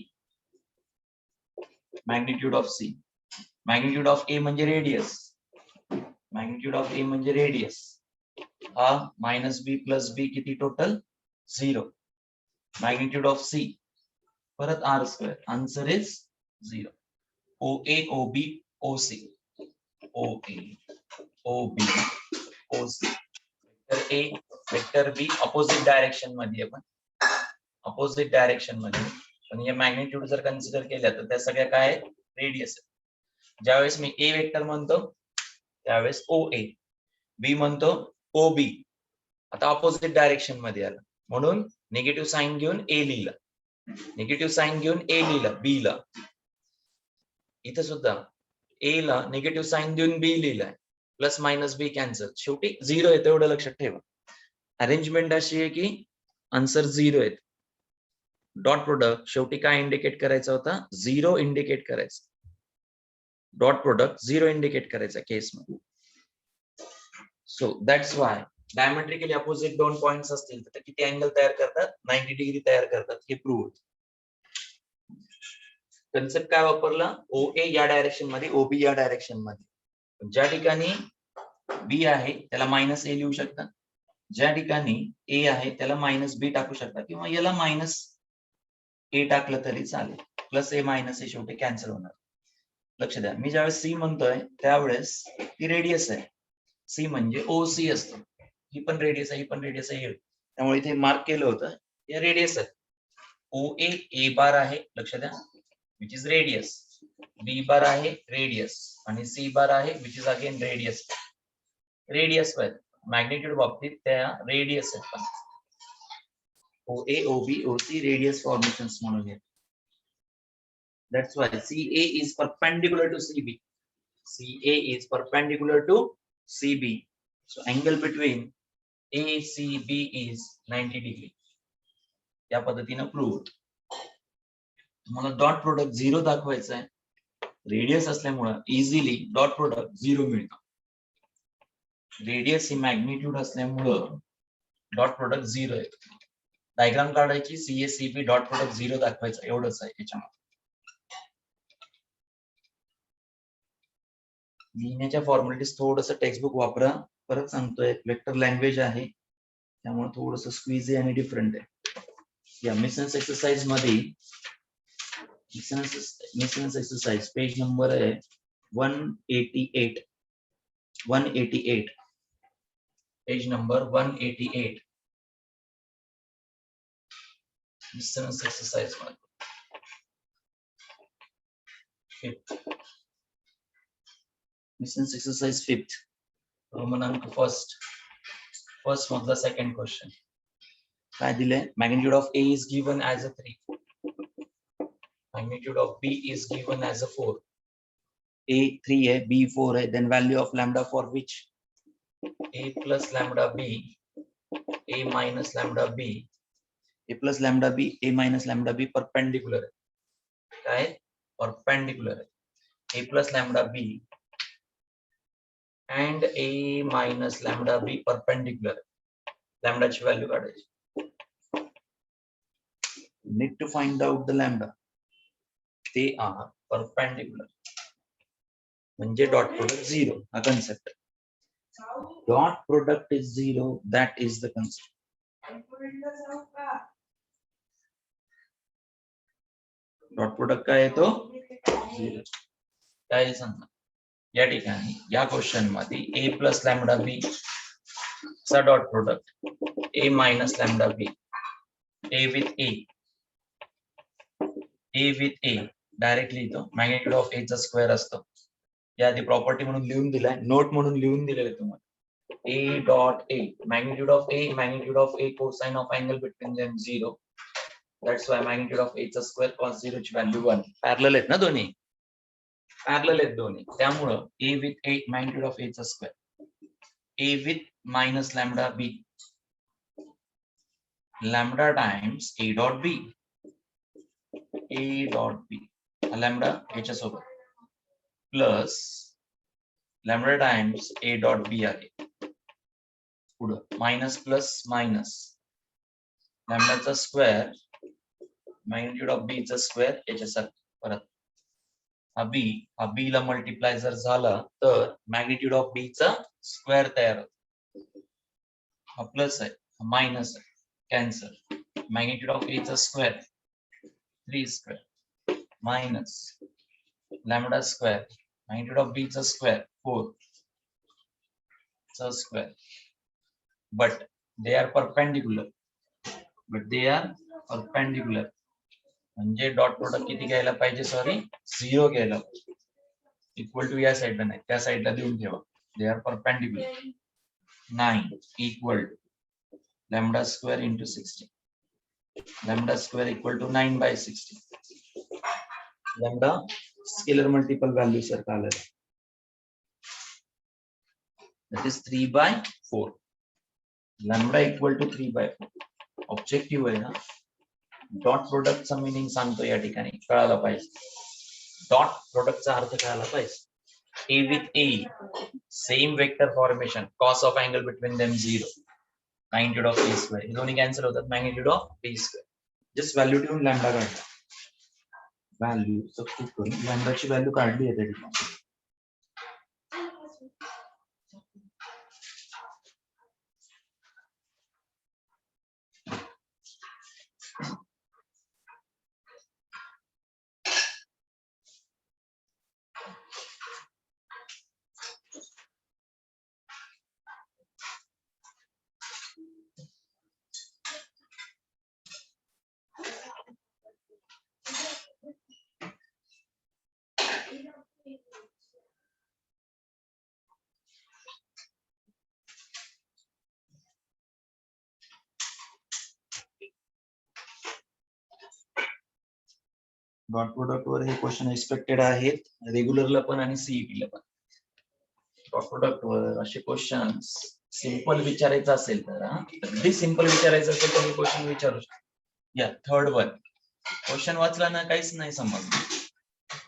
magnitude of C, magnitude of A म्हणजे रेडियस, मॅग्निट्यूड ऑफ ए म्हणजे रेडियस. हा मायनस बी प्लस बी किती टोटल 0. मॅग्निट्यूड ऑफ सी परत R square, answer is 0. O A O B O C, O A O B O C. Vector A vector B opposite direction मध्ये, पण opposite direction मध्ये. पण या magnitude जर consider केल्या तर त्या सगळ्या काय रेडियस आहे. ज्यावेळेस मी ए वेक्टर म्हणतो त्यावेळेस ओ ए, बी म्हणतो ओ बी, आता अपोजिट डायरेक्शन मध्ये आला म्हणून निगेटिव्ह साइन घेऊन ए लिहिला, निगेटिव्ह साइन घेऊन ए लिहिला बी ला. इथे सुद्धा ए ला निगेटिव्ह साइन देऊन बी लिहिलाय, प्लस मायनस बी कॅन्सल, शेवटी 0 येतं एवढं लक्षात ठेवा. अरेंजमेंट अशी आहे की आन्सर 0 येत. डॉट प्रोडक्ट शेवटी काय इंडिकेट करायचा होता 0 इंडिकेट करायचं, डॉट प्रोडक्ट 0 इंडिकेट करायचा केस मध्ये. So that's why diametrically opposite दोन पॉइंट्स असतील तर किती अँगल तयार करतात 90 डिग्री तयार करतात, हे प्रूव्ह होतं. कन्सेप्ट काय वापरला, ओ ए या डायरेक्शन मध्ये ओ बी या डायरेक्शन मध्ये. ज्या ठिकाणी बी आहे त्याला मायनस ए लिहू शकता, ज्या ठिकाणी ए आहे त्याला मायनस बी टाकू शकता, किंवा याला मायनस ए टाकलं तरी चालेल, प्लस ए मायनस ए शेवटी कॅन्सल होणार. लक्ष द्या, मी ज्यावेळेस सी म्हणतोय त्यावेळेस ती रेडियस आहे, सी म्हणजे ओ सी असतो, ही पण रेडियस आहे, ही पण रेडियस आहे, त्यामुळे इथे मार्क केलं होतं या रेडियस आहे. ओ ए ए बार आहे लक्ष द्या, which is radius, B bar आहे रेडियस आणि सी बार आहे which is again radius. Radius वर मॅग्निट्यूड बाबतीत त्या रेडियस आहेत, O A O B O C radius formations म्हणून येतात. That's why CA is perpendicular to CB. CA is perpendicular to CB. So angle between ACB is 90 degree. या पद्धतीने prove होतं. तुम्हाला डॉट प्रोडक्ट 0 दाखवायचं आहे, रेडियस असल्यामुळे इझिली डॉट प्रोडक्ट 0 मिळतं. रेडियस ही मॅग्निट्यूड असल्यामुळं डॉट प्रोडक्ट 0 आहे. डायग्राम काढायची, CACB डॉट प्रोडक्ट 0 दाखवायचं, एवढंच आहे याच्यामध्ये. लिहिण्याच्या फॉर्मॅलिटीज थोडस टेक्स्टबुक वापरा, परत सांगतोय वेक्टर लँग्वेज आहे त्यामुळे थोडस स्क्वीजी आणि डिफरंट आहे. या मिसन्स एक्सरसाइज मध्ये मिसन्स एक्सरसाइज पेज नंबर आहे 188, 188 पेज नंबर 188. मिसन्स एक्सरसाइज मध्ये मिसन्स एक्सरसाइज 5th क्रमांक फर्स्ट मधला सेकंड क्वेश्चन काय दिले, magnitude of A is given as a 3, magnitude of B is given as a 4. A 3 है, B 4 है, then value of lambda for which A plus lambda B, A minus lambda B, A plus lambda B, A minus lambda B perpendicular है, क्या है perpendicular है. A plus lambda B and a minus lambda b perpendicular, लॅम्डाची value काढायची. Need to find out the lambda. ते are perpendicular म्हणजे dot product 0 हा concept. Dot product is 0, that is the concept. Dot product काय येतो 0. काय सांगा या ठिकाणी या क्वेश्चन मध्ये ए प्लस लॅम्डा बी चा dot product A minus lambda B, A with A directly येतो. मॅग्निट्यूड ऑफ ए चा स्क्वेअर असतो. या आधी प्रॉपर्टी म्हणून लिहून दिलाय, नोट म्हणून लिहून दिलेलं आहे तुम्हाला. ए dot A magnitude of a cosine of angle between them 0. That's why magnitude of a चा स्क्वेअर cos 0 ची व्हॅल्यू 1. पॅरलल आहेत ना दोन्ही, पॅरलल आहेत दोन्ही. त्यामुळं a with a magnitude of a चा square, a with minus lambda b, lambda times a dot b, lambda याच्या सोबत plus lambda times a dot b आहे. पुढं मायनस प्लस मायनस लॅम्डाचा स्क्वेअर मॅग्निट्यूड ऑफ बी चा square याच्यासारखं. परत हा बी ला मल्टिप्लाय जर झाला तर मॅग्निट्यूड ऑफ बी चा स्क्वेअर तयार होतो. हा प्लस आहे, हा मायनस आहे, कॅन्सल. मॅग्निट्यूड ऑफ ए चा square 3 square minus lambda square magnitude of B चा स्क्वेअर 4 चा square. But they are perpendicular. म्हणजे डॉट प्रोडक्ट किती घ्यायला पाहिजे, सॉरी 0 घ्यायला पाहिजे. इक्वल टू या साईडला नाही, त्या साईडला देऊन ठेवा. They are perpendicular. 9 equal to lambda square into 16. Lambda square equal to 9/16. Lambda scalar multiple value सारखा आलेला. That is 3/4. Lambda equal to 3/4. Objective आहे ना. डॉट प्रोडक्टचा मिनिंग सांगतो या ठिकाणी, कळायला पाहिजे. डॉट प्रोडक्टचा अर्थ कळायला पाहिजे. A with A same vector formation, cos of angle between them 0, magnitude of A square. हे दोन्ही कॅन्सल होतात. Magnitude of B square. Just value ठेवून लॅम्डा काढला. व्हॅल्यू सबस्टिट्यूट करून लॅम्डाची व्हॅल्यू काढली आहे त्या ठिकाणी. डॉट प्रोडक्ट वर हे क्वेश्चन एक्सपेक्टेड आहेत, रेग्युलरला पण आणि सीईटीला पण. डॉट प्रोडक्ट वर असे क्वेश्चन सिंपल विचारायचं असेल तर, अगदी सिंपल विचारायचं असेल तर क्वेश्चन विचारू शकतो. या थर्ड वन क्वेश्चन वाचला ना, काहीच नाही समजलं.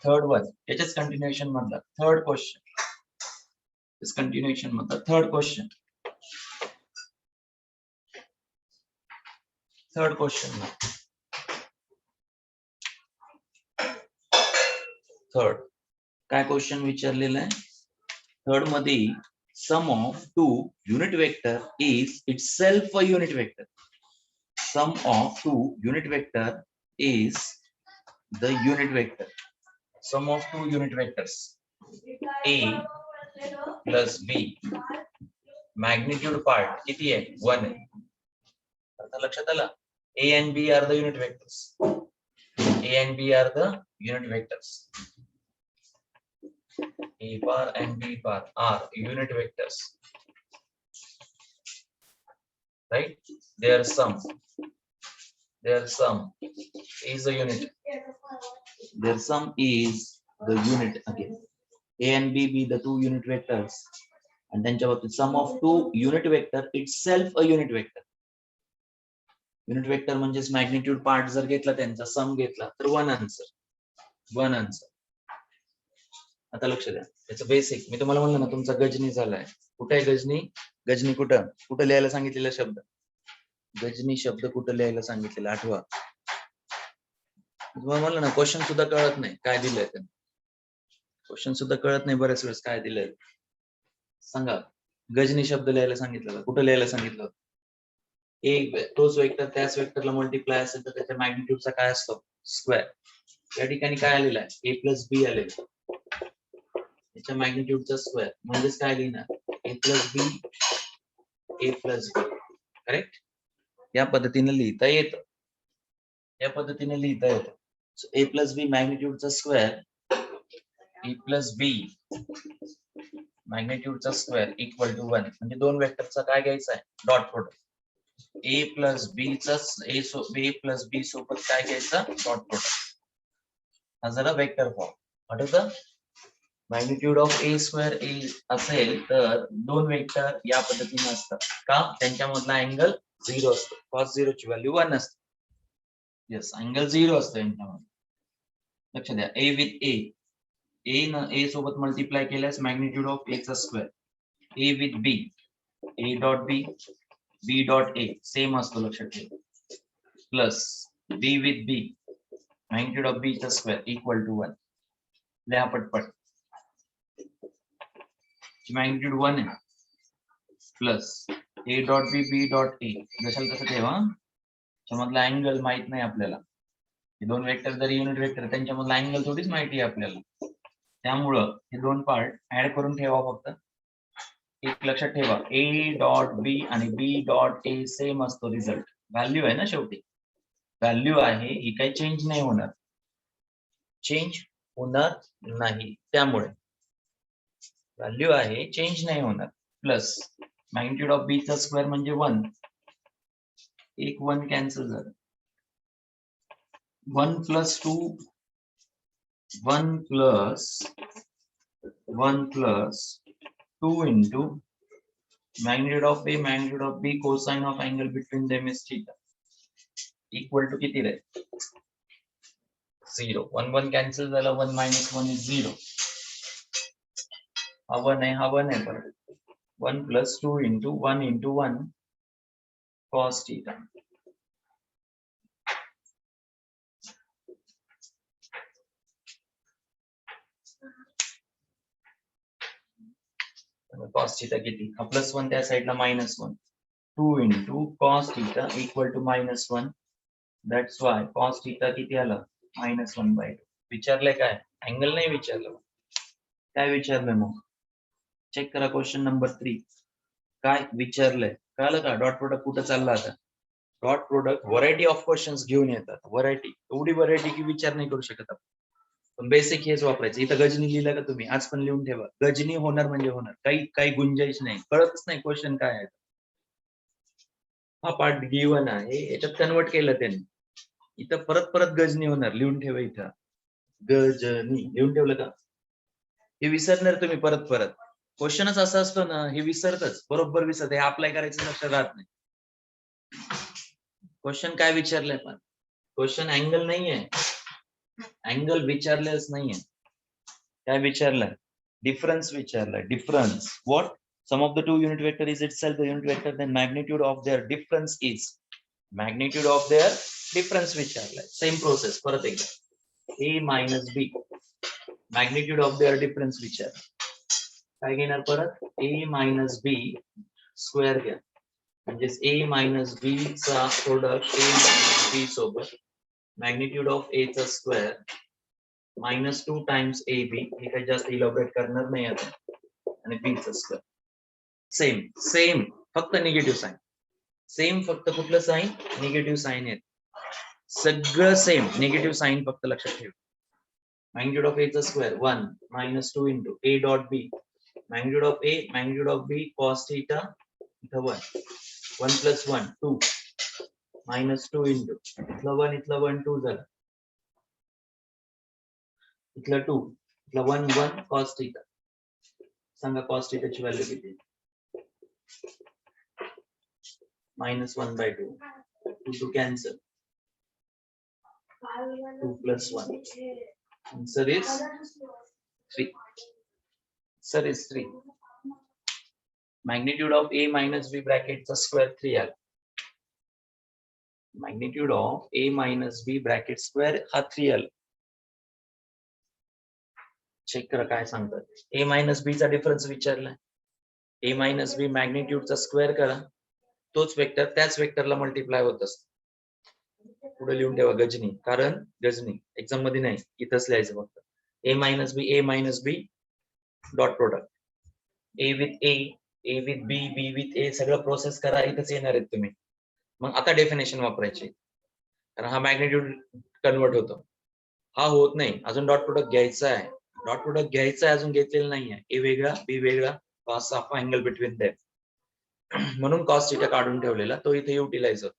थर्ड वन याच्याच कंटिन्युएशन मधला थर्ड क्वेश्चन. कंटिन्युएशन मधला थर्ड क्वेश्चन. थर्ड काय क्वेश्चन विचारलेलं आहे. थर्ड मध्ये sum of two unit vector is itself a unit vector. Sum of two unit vector is the unit vector. Sum of two unit vectors A plus B, magnitude part किती आहे 1 आहे. आता लक्षात आलं, A and B are the unit vectors. A and B are the unit vectors. A bar and B bar are unit vectors, right? Their sum is a unit. Their sum is the unit again. A and B be the two unit vectors, and then sum of two unit vector itself a unit vector. Unit vector म्हणजेच magnitude part जर घेतला त्यांचा सम घेतला तर one answer. आता लक्ष द्या, त्याचं बेसिक मी तुम्हाला म्हणलं ना, तुमचा गजनी झालाय. कुठे आहे गजनी? कुठं लिहायला सांगितलेला शब्द गजनी शब्द कुठं लिहायला सांगितलेला आठवा. तुम्हाला म्हणलं ना क्वेश्चन सुद्धा कळत नाही काय दिलंय ते. क्वेश्चन सुद्धा कळत नाही बऱ्याच वेळेस काय दिलंय. सांगा गजनी शब्द लिहायला सांगितलं कुठं लिहायला सांगितलं. एक तोच वेक्टर त्याच वेक्टरला मल्टिप्लाय असेल तर त्याच्या मॅग्निट्यूडचा काय असतो स्क्वेअर. या ठिकाणी काय आलेला आहे a प्लस बी आलेलं त्याच्या मॅग्निट्यूडचा स्क्वेअर म्हणजेच काय लिहिणार a प्लस बी करेक्ट. या पद्धतीने लिहिता येतं. या पद्धतीने लिहिता येतं. a प्लस बी मॅग्निट्यूडचा स्क्वेअर a प्लस बी मॅग्निट्यूडचा स्क्वेअर इक्वल टू 1 म्हणजे दोन वेक्टरचा काय घ्यायचा आहे dot product. a plus B चा a प्लस बी सोबत काय घ्यायचा डॉट प्रोडक्ट. हा जरा वेक्टर फॉर्म आठवतं. Magnitude of a square a असेल तर दोन वेक्टर या पद्धतीने असतात का त्यांच्यामधला अँगल 0 असतो. cos 0 ची व्हॅल्यू 1 असते. यस अँगल 0 असतो यांच्यामध्ये. लक्ष द्या a विथ a न a सोबत मल्टिप्लाय केल्यास मॅग्निट्यूड ऑफ a चा square. a with b a dot b b dot a same असतो लक्षात ठेवा. Plus b with b magnitude of b चा स्क्वेअर इक्वल टू 1. लिहा पटपट. मॅग्निट्यूड 1 आहे plus a dot b dot a जशाल तसं ठेवा. त्यामधला अँगल माहित नाही आपल्याला. हे दोन वेक्टर जरी युनिट वेक्टर त्यांच्यामधला अँगल थोडीच माहिती आहे आपल्याला. त्यामुळं हे दोन पार्ट ऍड करून ठेवा फक्त. एक लक्षात ठेवा a डॉट b आणि b डॉट a सेम असतो रिझल्ट. व्हॅल्यू आहे ना शेवटी. व्हॅल्यू आहे ही काही चेंज नाही होणार. चेंज होणार नाही त्यामुळे व्हॅल्यू आहे चेंज नाही होणार. प्लस मॅग्निट्यूड ऑफ b चा स्क्वेअर म्हणजे 1. एक 1 कॅन्सल झालं. 1 plus 2 1 plus 2 into magnitude of b cosine of angle between them is theta equal to किती रे 0. 1 1 कॅन्सल झाला. 1 minus 1 is 0. हा 1 आहे हा 1 आहे परत. 1 plus 2 into 1 into 1 cos theta. cos theta किती हा प्लस 1 त्या साइडला minus 1. 2 into cos theta equal to minus 1. That's why cos theta किती आलं -1/2. विचारलंय काय अँगल नाही विचारलं. काय विचारलंय मग चेक करा क्वेश्चन नंबर 3. काय विचारलंय कळलं का. डॉट प्रोडक्ट कुठं चालला आता. Dot product variety of questions घेऊन येतात. व्हरायटी एवढी व्हरायटी की विचार नाही करू शकत आपण. पण बेसिक हेच वापरायचं. इथं गजनी लिहिलं का तुम्ही आज पण लिहून ठेवा. गजनी होणार म्हणजे होणार. काही गुंजाईश नाही. कळतच नाही क्वेश्चन काय आहे. हा पार्ट गिवन आहे याच्यात कन्वर्ट केलं त्यांनी. इथं परत परत गजनी होणार. लिहून ठेवा इथं गजनी लिहून ठेवलं का. हे विसरणार तुम्ही परत परत. क्वेश्चनच असं असतो ना हे विसरतच बरोबर विसरत. हे अप्लाय करायचं लक्षात राहत नाही. क्वेश्चन काय विचारलंय पण क्वेश्चन अँगल नाहीये. अँगल विचारलेच नाहीये. काय विचारलंय डिफरन्स विचारलाय. Difference what sum of the two unit vector is itself the unit vector then magnitude of their difference is. Magnitude of their difference विचारलाय. सेम प्रोसेस परत एकदा a minus b magnitude of their difference विचार. काय घेणार परत a minus b square घ्या. म्हणजेच a minus b चा प्रोडक्ट a मायनस b सोबत मॅग्निट्यूड ऑफ a चा स्क्वेअर -2 टाइम्स ab. हे काही जास्त इलॉबरेट करणार नाही आता. आणि b चा स्क्वेअर सेम फक्त निगेटिव्ह साइन. सेम फक्त कुठलं साइन निगेटिव्ह साइन आहेत. सगळं सेम निगेटिव्ह साइन फक्त लक्षात ठेवा. मॅग्निट्यूड ऑफ a चा square 1 -2 into a dot b magnitude of a magnitude of b cos theta इथं 1 plus 1 2 -2 into इथलं 1 2 झालं. इथलं 2 इथलं 1 cos theta. सांगा cos theta ची व्हॅल्यू किती -1/2. 2 cancel. 2 plus 1 answer is 3. Answer is 3. Magnitude of a minus b bracket चा square 3 आला. Magnitude of A minus B bracket square हा 3 चेक करा काय सांगतात. ए मायनस बी चा डिफरन्स विचारलाय. ए मायनस बी मॅग्निट्यूडचा स्क्वेअर करा, तोच वेक्टर त्याच वेक्टरला मल्टिप्लाय होत असतो. पुढे लिहून ठेवा गजनी, कारण गजनी एक्झाम मध्ये नाही, इथंच लिहायचं फक्त. A minus B dot product A with B with A सगळं प्रोसेस करा, इथंच येणार आहेत तुम्ही. मग आता डेफिनेशन वापरायची, कारण हा मॅग्निट्यूड कन्वर्ट होतो. हा होत नाही, अजून डॉट प्रोडक्ट घ्यायचा आहे. डॉट प्रोडक्ट घ्यायचा आहे, अजून घेतलेलं नाहीये. ए वेगळा बी वेगळा, cos of angle between them. म्हणून कॉस थीटा काढून ठेवलेला, तो इथे युटिलाइज होतो.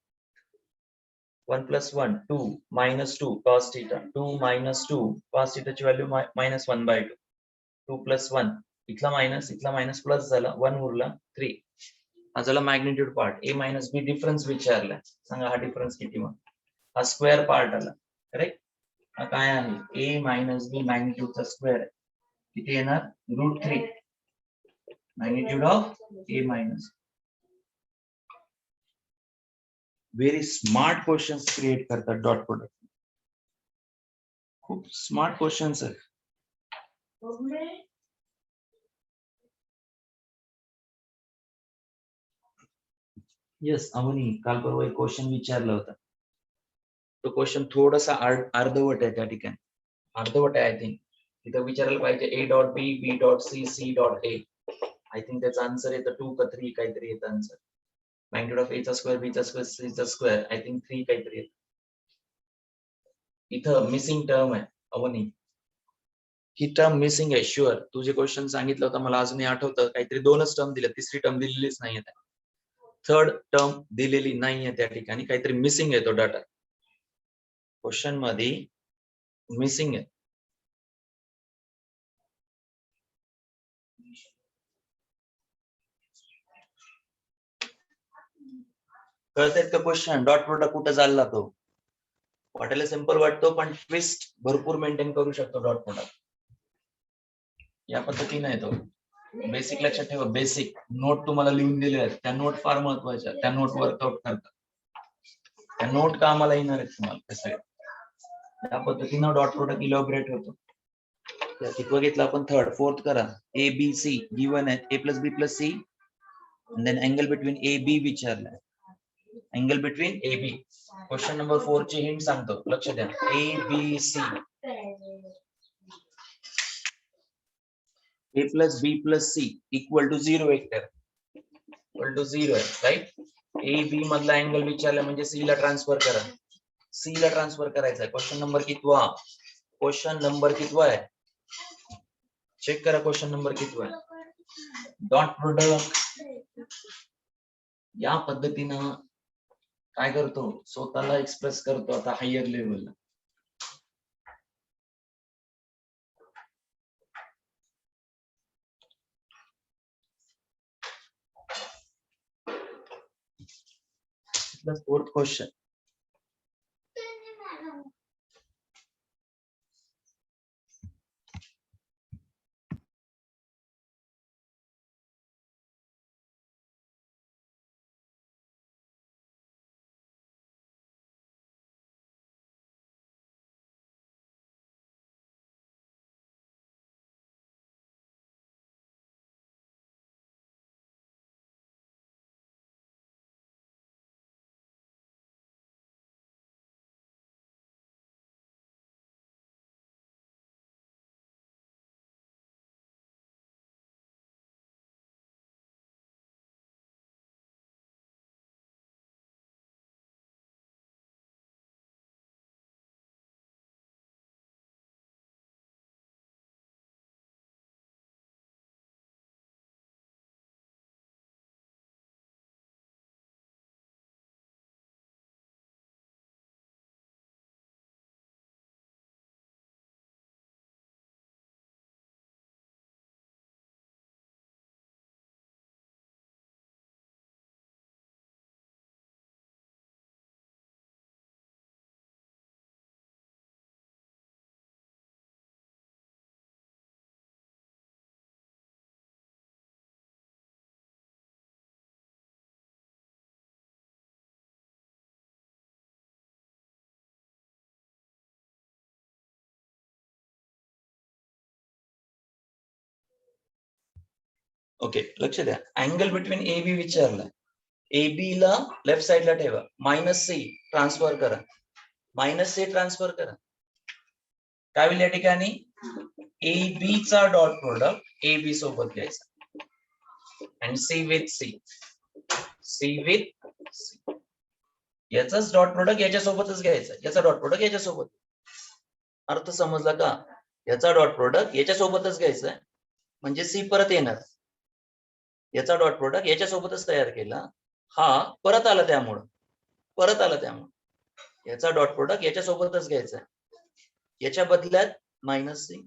1 + 1 2 - 2 cos theta 2 - 2 cos theta ची व्हॅल्यू -1/2 2 + 1 इथला मायनस प्लस झाला 1 उरला 3. हा झाला मॅग्निट्यूड पार्ट. ए मायनस बी डिफरन्स विचारलाय, सांगा हा डिफरन्स किती. मग हा स्क्वेअर पार्ट आला, करेक्ट. हा काय आहे, ए मायनस बी मॅग्निट्यूडचा स्क्वेअर आहे, किती येणार √3 magnitude of A minus. Very smart questions create करतात डॉट प्रोडक्ट. खूप स्मार्ट क्वेश्चन्स आहेत. येस अवनी, काल परवा एक क्वेश्चन विचारला होता. तो क्वेश्चन थोडासा अर्धवट आहे त्या ठिकाणी, अर्धवट आहे. आय थिंक तिथं विचारायला पाहिजे A dot B B dot C C dot A. I think त्याचा आन्सर येतं 2 का 3 काहीतरी येतं आन्सर. मॅग्निट्यूड ऑफ ए चा स्क्वेअर बी चा स्क्वेअर सी चा स्क्वेअर, आय थिंक 3 काहीतरी येतं. इथं मिसिंग टर्म आहे अवनी, ही टर्म मिसिंग आहे शुअर. तू जे क्वेश्चन सांगितलं होतं मला अजूनही आठवतं, काहीतरी 2च टर्म दिल्या, तिसरी टर्म दिलेलीच नाहीये. थर्ड टर्म दिलेली नाहीये त्या ठिकाणी, काहीतरी मिसिंग आहे तो डाटा क्वेश्चन मध्ये, मिसिंग आहे. कळतायत का क्वेश्चन? डॉट प्रोडक्ट कुठं चालला तो, वाटायला सिंपल वाटतो, पण ट्विस्ट भरपूर मेंटेन करू शकतो डॉट प्रोडक्ट. या पद्धतीने येतो. बेसिक लक्षात ठेवा, बेसिक नोट तुम्हाला लिहून दिले आहेत, त्या नोट फार महत्वाच्या, त्या नोट वर्कआउट करतात. त्या नोट कामाला येणार आहेत तुम्हाला कसं. त्या पद्धतीनं डॉट प्रोडक्ट इलॉबरेट होतो. कितवं घेतलं आपण, थर्ड. फोर्थ करा, ए बी सी गिवन आहे, A plus B plus C, then angle between A B विचारलाय, angle between A B. Question number 4 ची हिंट सांगतो, लक्ष द्या. A B C, A plus B plus C equal to 0 vector, equal to 0 आहे, right. A बी मधला angle विचारला म्हणजे C ला ट्रान्सफर करा, सी ला ट्रान्सफर करायचा आहे. क्वेश्चन नंबर कितवा, क्वेश्चन नंबर कितवा आहे, चेक करा क्वेश्चन नंबर कितवा आहे. डॉट प्रोडक्ट या पद्धतीनं काय करतो, स्वतःला एक्सप्रेस करतो आता हायर लेवलला. फोर्थ क्वेश्चन, ओके, लक्ष द्या. Angle between A B विचारलाय. A B ला लेफ्ट साइडला ठेवा, -c ट्रान्सफर करा, -c ट्रान्सफर करा. काय होईल या ठिकाणी? ए बी चा डॉट प्रोडक्ट ए बी सोबत घ्यायचा आणि सी विथ सी, याचाच डॉट प्रोडक्ट याच्यासोबतच घ्यायचा, याचा डॉट प्रोडक्ट याच्यासोबत. अर्थ समजला का? याचा डॉट प्रोडक्ट याच्यासोबतच घ्यायचा म्हणजे सी परत येणार. याचा डॉट प्रोडक्ट याच्यासोबतच तयार केला, हा परत आला त्यामुळं याचा डॉट प्रोडक्ट याच्यासोबतच घ्यायचा, याच्या बदल्यात -c,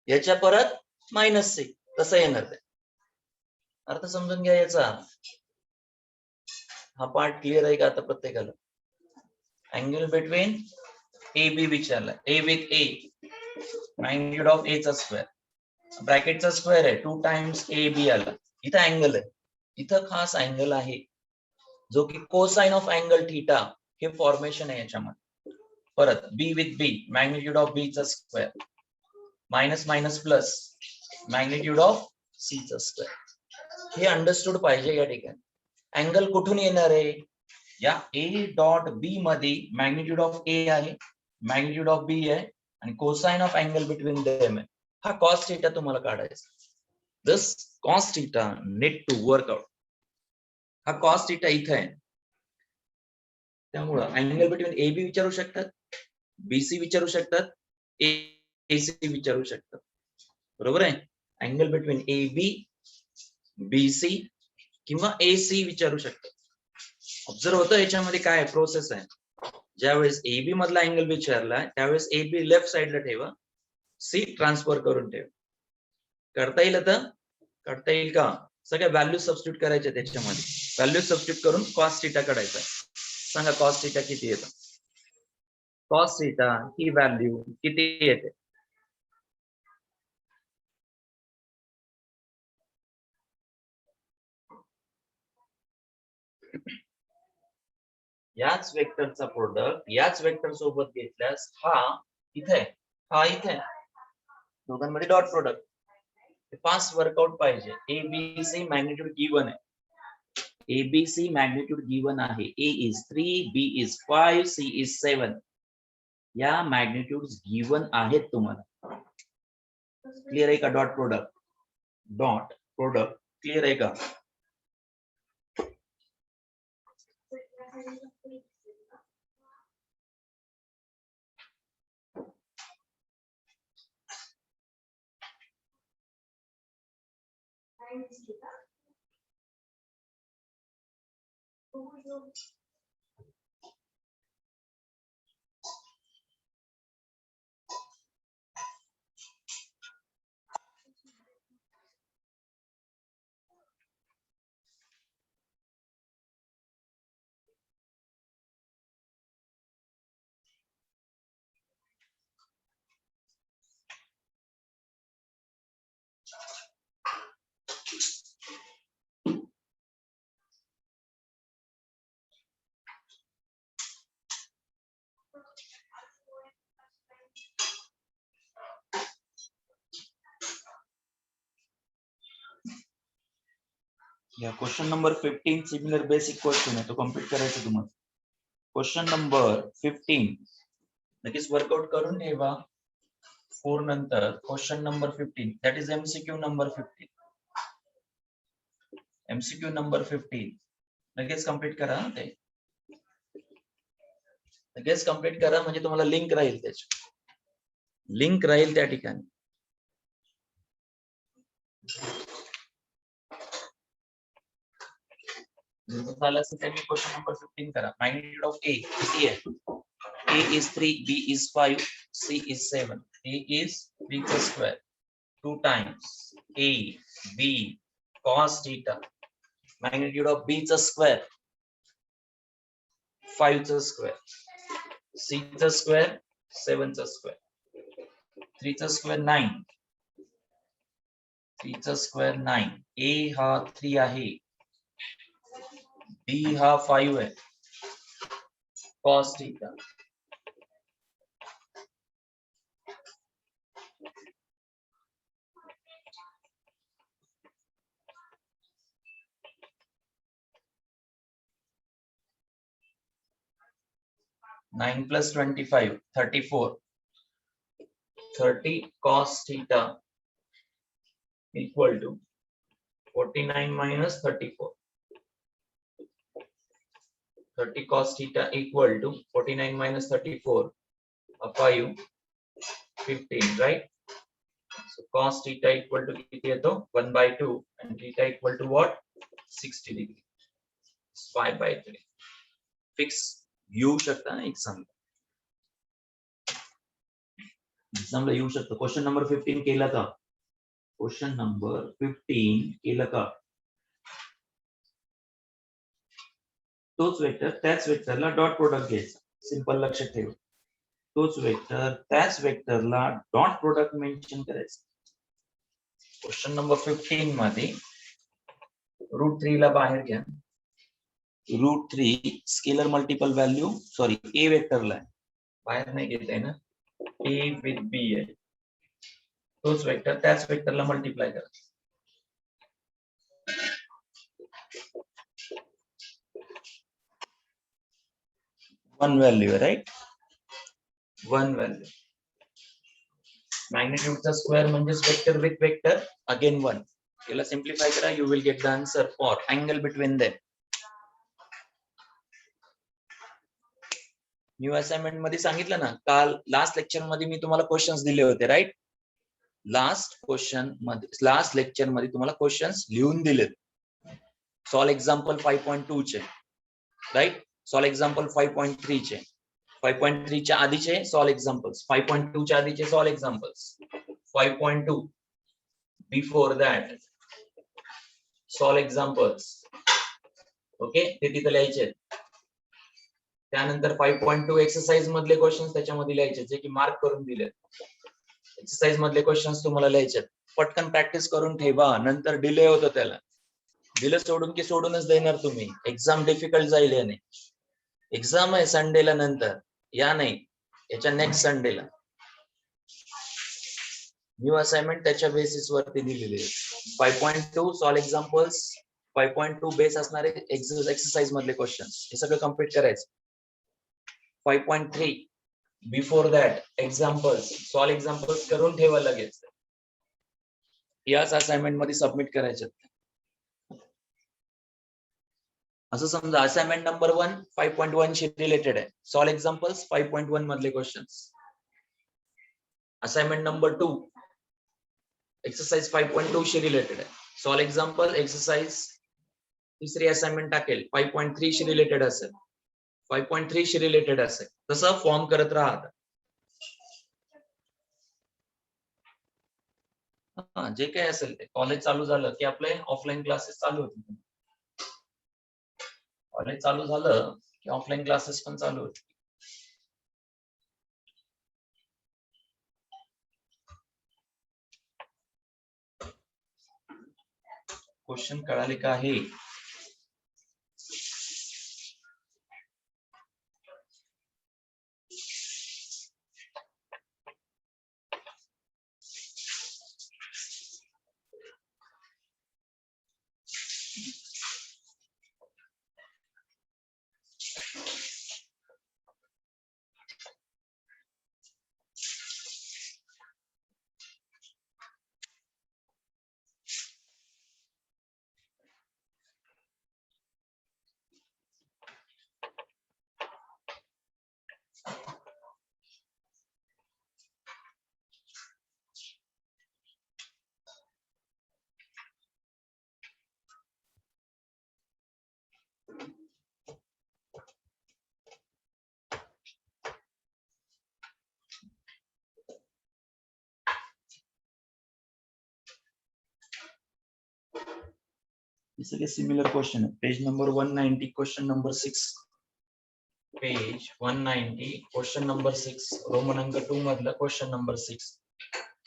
याच्या परत -c, तसं येणार ते. अर्थ समजून घ्या याचा. हा पार्ट क्लिअर आहे का आता प्रत्येकाला? अँगल बिटवीन ए बी विचारला, ए with A, magnitude of A चा स्क्वेअर, ब्रॅकेटचा स्क्वेअर आहे, 2 टाइम्स ए बी आला. इथं अँगल आहे, इथं खास अँगल आहे जो की कोसाइन ऑफ अँगल थीटा हे फॉर्मेशन आहे याच्यामध्ये. परत B with B, magnitude of B चा square, minus minus plus, magnitude of C चा स्क्वेअर. हे अंडरस्टूड पाहिजे या ठिकाणी. अँगल कुठून येणार आहे? या ए डॉट बी मध्ये मॅग्निट्यूड ऑफ ए आहे, मॅग्निट्यूड ऑफ बी आहे आणि cosine of angle between them आहे. हा कॉस थीटा तुम्हाला काढायचा. This cos theta need to work out. हा कॉस थीटा इथे आहे, त्यामुळं अँगल बिटवीन ए बी विचारू शकतात, बीसी विचारू शकतात, एसी विचारू शकतात. बरोबर आहे? Angle between A B, BC किंवा एसी विचारू शकतात. ऑब्झर्व होतं याच्यामध्ये काय प्रोसेस आहे. ज्यावेळेस ए बी मधला अँगल विचारला त्यावेळेस ए बी लेफ्ट साइडला ठेवा, सी ट्रान्सफर करून ठेवा. करता येईल आता? करता येईल का? सगळ्या व्हॅल्यू सबस्टिट्यूट करायच्या त्याच्यामध्ये. व्हॅल्यू सबस्टिट्यूट करून कॉस थीटा काढायचा. सांगा कॉस थीटा किती येतं? कॉस थीटा ही व्हॅल्यू किती येते? याच वेक्टरचा प्रोडक्ट याच वेक्टर सोबत घेतल्यास हा इथे, हा इथे, दोघांमध्ये डॉट प्रोडक्ट. पास वर्कआउट पाहिजे. A B C magnitude given आहे, ABC मॅग्निट्यूड गिवन आहे. A is 3, B is 5, C is 7. या मॅग्निट्यूड गिवन आहेत तुम्हाला. क्लिअर आहे का? डॉट प्रोडक्ट क्लिअर आहे का? या question number 15 similar basic question आहे, तो कम्प्लीट करायचा तुम्हाला. क्वेश्चन नंबर 15 लगेच वर्कआउट करून ठेवा. 4 नंतर question number 15, that is MCQ number 15. MCQ number 15 लगेच कम्प्लीट करा. ते लगेच कम्प्लीट करा म्हणजे तुम्हाला लिंक राहील, त्याची लिंक राहील त्या ठिकाणी. झालं असेल तर क्वेश्चन नंबर 15 करा. मॅग्निट्यूड ऑफ ए किती आहे? A is 3, B is 5, C is 7. A is B चा square 2 times A, B, cos theta. Magnitude of B चा square 5 चा square. C चा square 7 चा square. 3 चा square 9. 3 चा square 9. A हा 3 आहे. B हा 5 आहे. Cos theta. 9 plus 25, 34. 30 cos theta equal to 49 minus 34. 30 cos theta equal to 49 minus 34, 5, 15, right? So cos theta equal to 1 by 2 and theta equal to what? 60 degree. It's 5 by 3. Fix येऊ शकता exam एक्झामला येऊ शकतं. Question number 15 केला का? Question number 15 केलं का? तोच vector त्याच वेक्टरला डॉट प्रोडक्ट घ्यायचा. सिंपल लक्षात ठेव. तोच वेक्टर त्याच वेक्टरला डॉट प्रोडक्ट मेन्शन करायचं. क्वेश्चन नंबर 15 मध्ये √3 ला बाहेर घ्या. √3 स्केलर मल्टिपल व्हॅल्यू सॉरी ए वेक्टरला बाहेर नाही घेत आहे ना. ए विथ बी आहे. तोच वेक्टर त्याच वेक्टरला मल्टिप्लाय करा. One value right. One value. मॅग्निट्यूडचा स्क्वेअर म्हणजेच vector with vector again one. याला सिम्प्लिफाय करा. You will get the answer for angle between them. New assignment मध्ये सांगितलं ना, काल लास्ट लेक्चर मध्ये मी तुम्हाला क्वेश्चन्स दिले होते राईट. लास्ट लेक्चर मध्ये तुम्हाला क्वेश्चन्स लिहून दिलेत. सॉल्व एक्झाम्पल 5.2 चे राईट. सॉल्व एक्झाम्पल 5.3 चे. 5.3 च्या आधीचे सॉल्व एक्झाम्पल्स. 5.2 च्या आधीचे solve examples. 5.2 before that solve examples. Okay ते तिथे लिहायचे. त्यानंतर 5.2 एक्सरसाइज मधले क्वेश्चन्स त्याच्यामध्ये लिहायचे जे की मार्क करून दिले. एक्सरसाइज मधले क्वेश्चन्स तुम्हाला लिहायचे. पटकन प्रॅक्टिस करून ठेवा. नंतर डिले होतो त्याला. दिलं सोडून की सोडूनच देणार तुम्ही. एक्झाम डिफिकल्ट जाईल याने. एक्झाम आहे संडेला नंतर. या नाही याच्या नेक्स्ट संडेला. न्यू असाइनमेंट त्याच्या बेसिस वरती दिलेली आहे. 5.2 सॉल्व एक्झाम्पल्स. 5.2 बेस असणारे एक्सरसाइज मधले क्वेश्चन्स हे सगळं कम्प्लीट करायचं. 5.3 before that examples. Solve examples करून ठेवा लगेच. याच असाइनमेंट मध्ये सबमिट करायचे. असं समजा असाइनमेंट नंबर 1 5.1 शी रिलेटेड आहे. सॉल्व एक्झाम्पल्स 5.1 मधले क्वेश्चन्स. असाइनमेंट नंबर 2 एक्सरसाइज 5.2 शी रिलेटेड आहे. सॉल्व एक्झाम्पल एक्सरसाइज तिसरी असाइनमेंट टाकेल 5.3 शी रिलेटेड असेल. 5.3 शी रिलेटेड असेल. तसं फॉर्म करत राहा. जे काही असेल ते. कॉलेज चालू झालं की आपले ऑफलाईन क्लासेस चालू होतील. कॉलेज चालू झालं की ऑफलाईन क्लासेस पण चालू होतील. क्वेश्चन कळाले का आहे? सगळे सिमिलर क्वेश्चन आहे. Page number 190 question number 6. Page 190 question number 6 Roman अंक 2 मधला question number 6.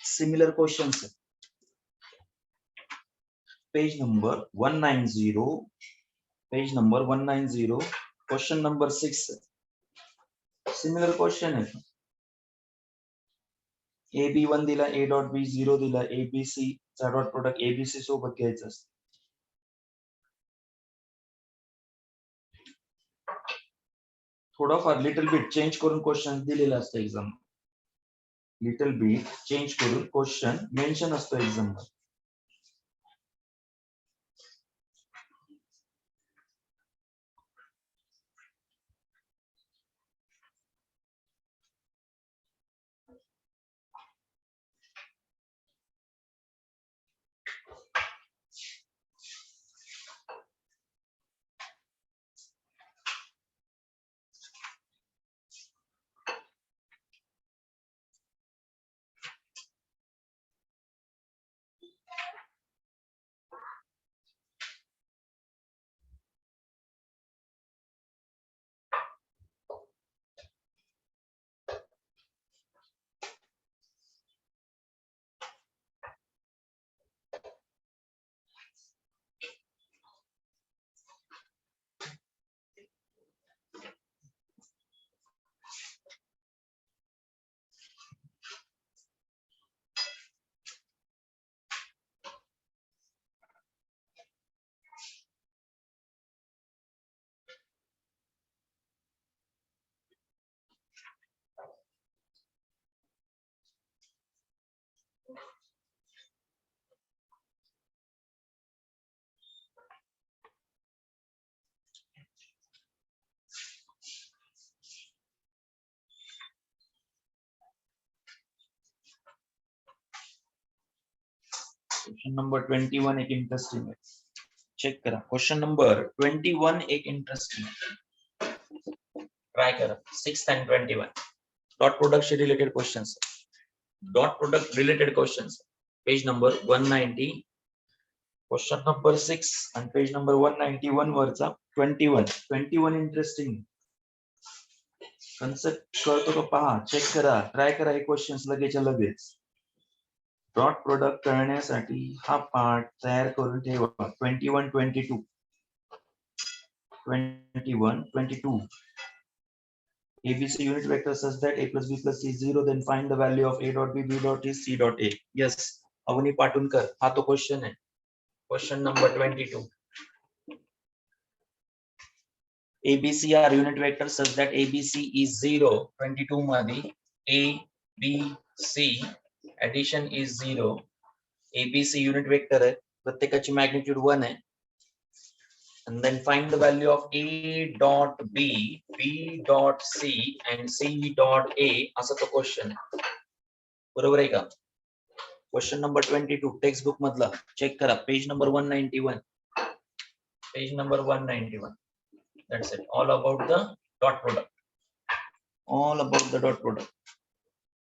Similar questions. Page number 190. Page number 190 question number 6. Similar question आहे. AB1 दिला, A डॉट बी 0 दिला, ABC चा डॉट प्रोडक्ट ABC सोबत घ्यायचं असतं. थोडाफार लिटल बिट चेंज करून क्वेश्चन दिलेला असतं एक्झाम. लिटल बिट चेंज करून क्वेश्चन मेन्शन असतो एक्झाम. क्वेश्चन नंबर 21 एक इंटरेस्टिंग है. चेक करा. क्वेश्चन नंबर 21 एक इंटरेस्टिंग है. ट्राय करा. 6 and 21 dot product say related questions. Dot product related questions. Page number 190. Question number 6 आणि पेज नंबर 191 वरचा 21 इंटरेस्टिंग. कन्सेप्ट कळतो का पहा. चेक करा. ट्राय करा हे क्वेश्चन्स लगेचच्या लगेच. डॉट प्रोडक्ट करण्यासाठी हा पार्ट तयार करून ठेवा. 21, 22. ABC unit vector such that A plus B plus C is 0, then find the value of A dot B, B dot C, C dot A. Yes, Avani Patunkar. हा तो question आहे. Question number 22. ABC are unit vector such that ABC is 0. 22 मध्ये A, B, C addition is 0. ABC unit vector आहे. प्रत्येकाची magnitude 1 आहे. And then find the value of A dot B, B dot C and C dot A असा तो question आहे. बरोबर आहे का? क्वेश्चन नंबर 22 टेक्स्ट बुक मधला चेक करा. Page number 191. Page number 191. That's it. All about the dot product. All about the dot product.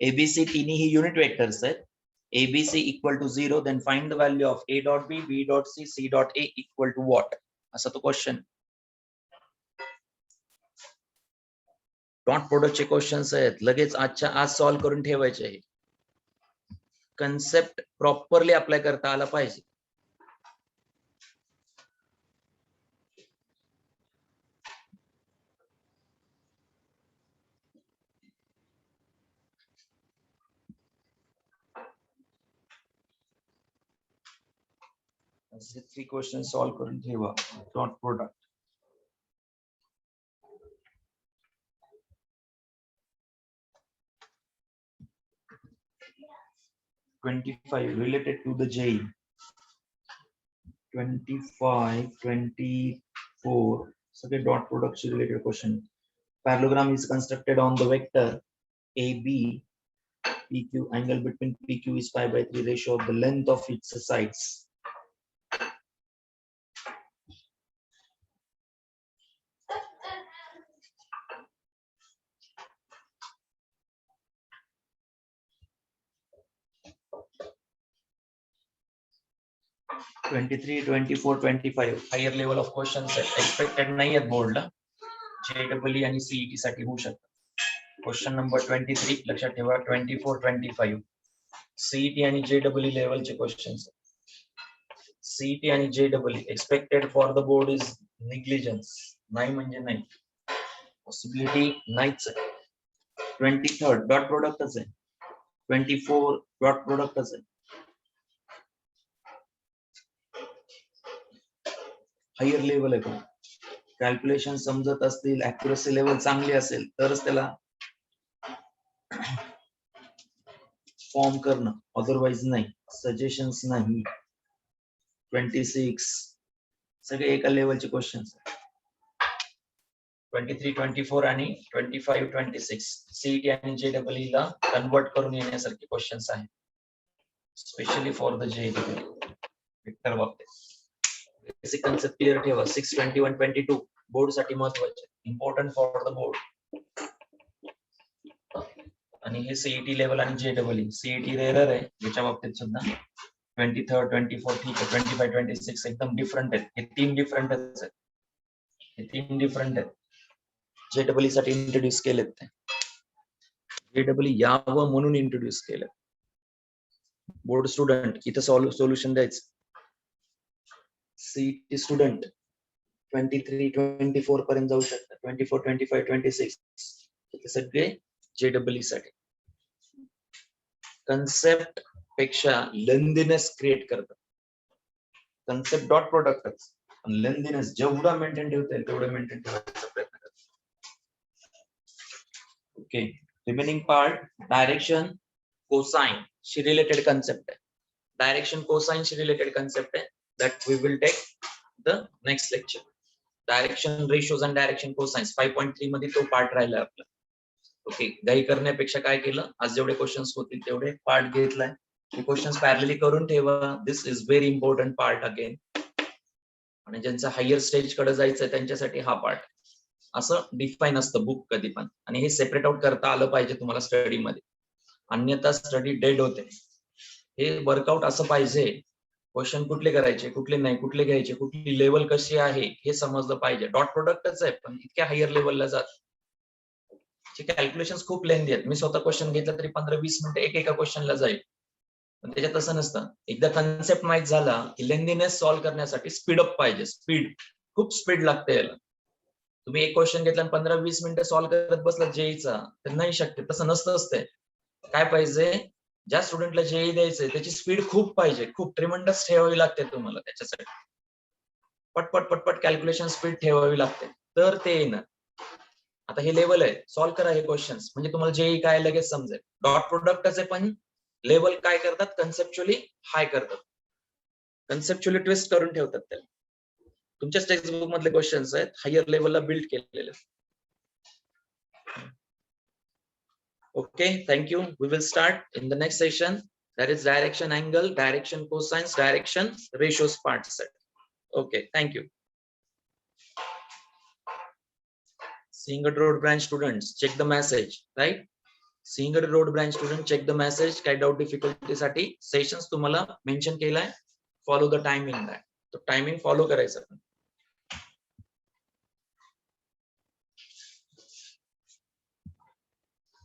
ABC तिन्ही ही unit vectors आहेत. ABC equal to 0, then find the value of A dot B, B dot C, C dot A equal to what? असा तो question. Dot प्रोडक्टचे questions आहेत. लगेच आजच्या आज solve करून ठेवायचे आहे. कन्सेप्ट प्रॉपरली अप्लाय करता आला पाहिजे. असे 3 क्वेश्चन सॉल्व्ह करून ठेवा. Dot product. $25 related to the JEE. 25, 24 सगळे dot product say related question. Parallelogram is constructed on the vector AB. PQ angle between PQ is pi by 3 ratio of the length of its sides. $23, $24, $25 higher level of questions expected नाही आहेत बोर्डला. JEE आणि CET साठी होऊ शकतात. Question number 23 लक्षात ठेवा. 24, 25 CET आणि JEE लेवलचे क्वेश्चन्स. CET आणि JEE expected for the board is negligence. नाही म्हणजे नाही. पॉसिबिलिटी नाहीच आहे. 23rd डॉट प्रोडक्टच आहे. 24 डॉट प्रोडक्टच आहे. हायर लेवल आहे. कॅल्क्युलेशन समजत असतील, ऍक्युरसी लेवल चांगली असेल तरच त्याला फॉर्म करणं, अदरवाईज नाही. सजेशन्स नाही. 26 सगळे एका लेवलचे क्वेश्चन्स. 23, 24 आणि 25, 26 सीईटी आणि JEE ला कन्वर्ट करून येण्यासारखे क्वेश्चन्स आहेत, specially for the JEE vector बाबतीत. बेसिक कन्सेप्ट क्लिअर ठेवा. 6, 21, 22 बोर्ड साठी महत्वाचे, इम्पॉर्टंट फॉर द बोर्ड. आणि हे सीईटी लेवल आणि JEE. सीईटी रेअर आहे याच्या बाबतीत सुद्धा. 23, 24 ठीक आहे. 25, 26 एकदम डिफरंट आहेत. हे तीन डिफरंट आहेत. हे तीन डिफरंट आहेत. JEE साठी इंट्रोड्यूस केलेत ते. JEE यावं म्हणून इंट्रोड्यूस केलं. बोर्ड स्टुडंट इथं सोल्युशन द्यायचं. सीईटी स्टुडंट 23, 24 पर्यंत जाऊ शकतात. 24, 25, 26 हे सगळे JEE साठी. कन्सेप्ट पेक्षा लेंदीनेस क्रिएट करतात. कन्सेप्ट डॉट प्रोडक्टच, पण लेंदीनेस जेवढा मेंटेन ठेवता येईल तेवढं मेंटेन ठेवायचा प्रयत्न करतात. Okay, remaining part direction cosine शी रिलेटेड कन्सेप्ट आहे. डायरेक्शन कोसाइन शी रिलेटेड कन्सेप्ट आहे. that we will take the next lecture. Direction ratios and direction cosines 5.3 मध्ये तो पार्ट राहिला आपला. ओके, गाई करण्यापेक्षा काय केलं, आज जेवढे क्वेश्चन्स होतील तेवढे पार्ट घेतलाय. हे क्वेश्चन्स पॅरलली करून ठेवा. This is very important part again. आणि ज्यांचं हायर स्टेज कडे जायचंय त्यांच्यासाठी हा पार्ट असं डिफाईन असतं बुक कधी पण. आणि हे सेपरेट आउट करता आलं पाहिजे तुम्हाला स्टडी मध्ये, अन्यथा स्टडी डेड होते. हे वर्कआउट असं पाहिजे. क्वेश्चन कुठले करायचे, कुठले नाही, कुठले घ्यायचे, कुठली लेवल कशी आहे हे समजलं पाहिजे. डॉट प्रोडक्टच आहे पण इतक्या हायर लेवलला जात. कॅल्क्युलेशन खूप लेंदी आहेत. मी स्वतः क्वेश्चन घेतला तरी 15-20 मिनिटं एका क्वेश्चनला जाईल. पण त्याच्यात तसं नसतं. एकदा कन्सेप्ट माहित झाला की लेंदीनेस सॉल्व्ह करण्यासाठी स्पीड अप पाहिजे. स्पीड, खूप स्पीड लागते याला. तुम्ही एक क्वेश्चन घेतला आणि 15-20 मिनिटं सॉल्व्ह करत बसला JEEचा तर नाही शक्य. तसं नसतं असते. काय पाहिजे, ज्या स्टुडंटला JEE द्यायचंय त्याची स्पीड खूप पाहिजे, खूप ट्रिमंडस ठेवावी लागते तुम्हाला त्याच्यासाठी. पटपट पटपट कॅल्क्युलेशन स्पीड ठेवावी लागते तर ते येणार. आता हे लेवल आहे, सॉल्व्ह करा हे क्वेश्चन्स म्हणजे तुम्हाला JEE काय लगेच समजेल. डॉट प्रोडक्टच आहे पण लेवल काय करतात, कन्सेप्च्युअली हाय करतात, कन्सेप्च्युअली ट्विस्ट करून ठेवतात त्याला. तुमच्याच टेक्स्टबुक मधले क्वेश्चन्स आहेत, हायर लेवलला बिल्ड केलेले. Okay, thank you. We will start in the next session. That is direction angle, direction cosines, direction ratios part set. Okay, thank you. Single road branch students, check the message, right? Single road branch student, check the message. काय doubt difficulty साठी sessions तुम्हाला mention केलाय. Follow the timing. तो timing follow करायचं.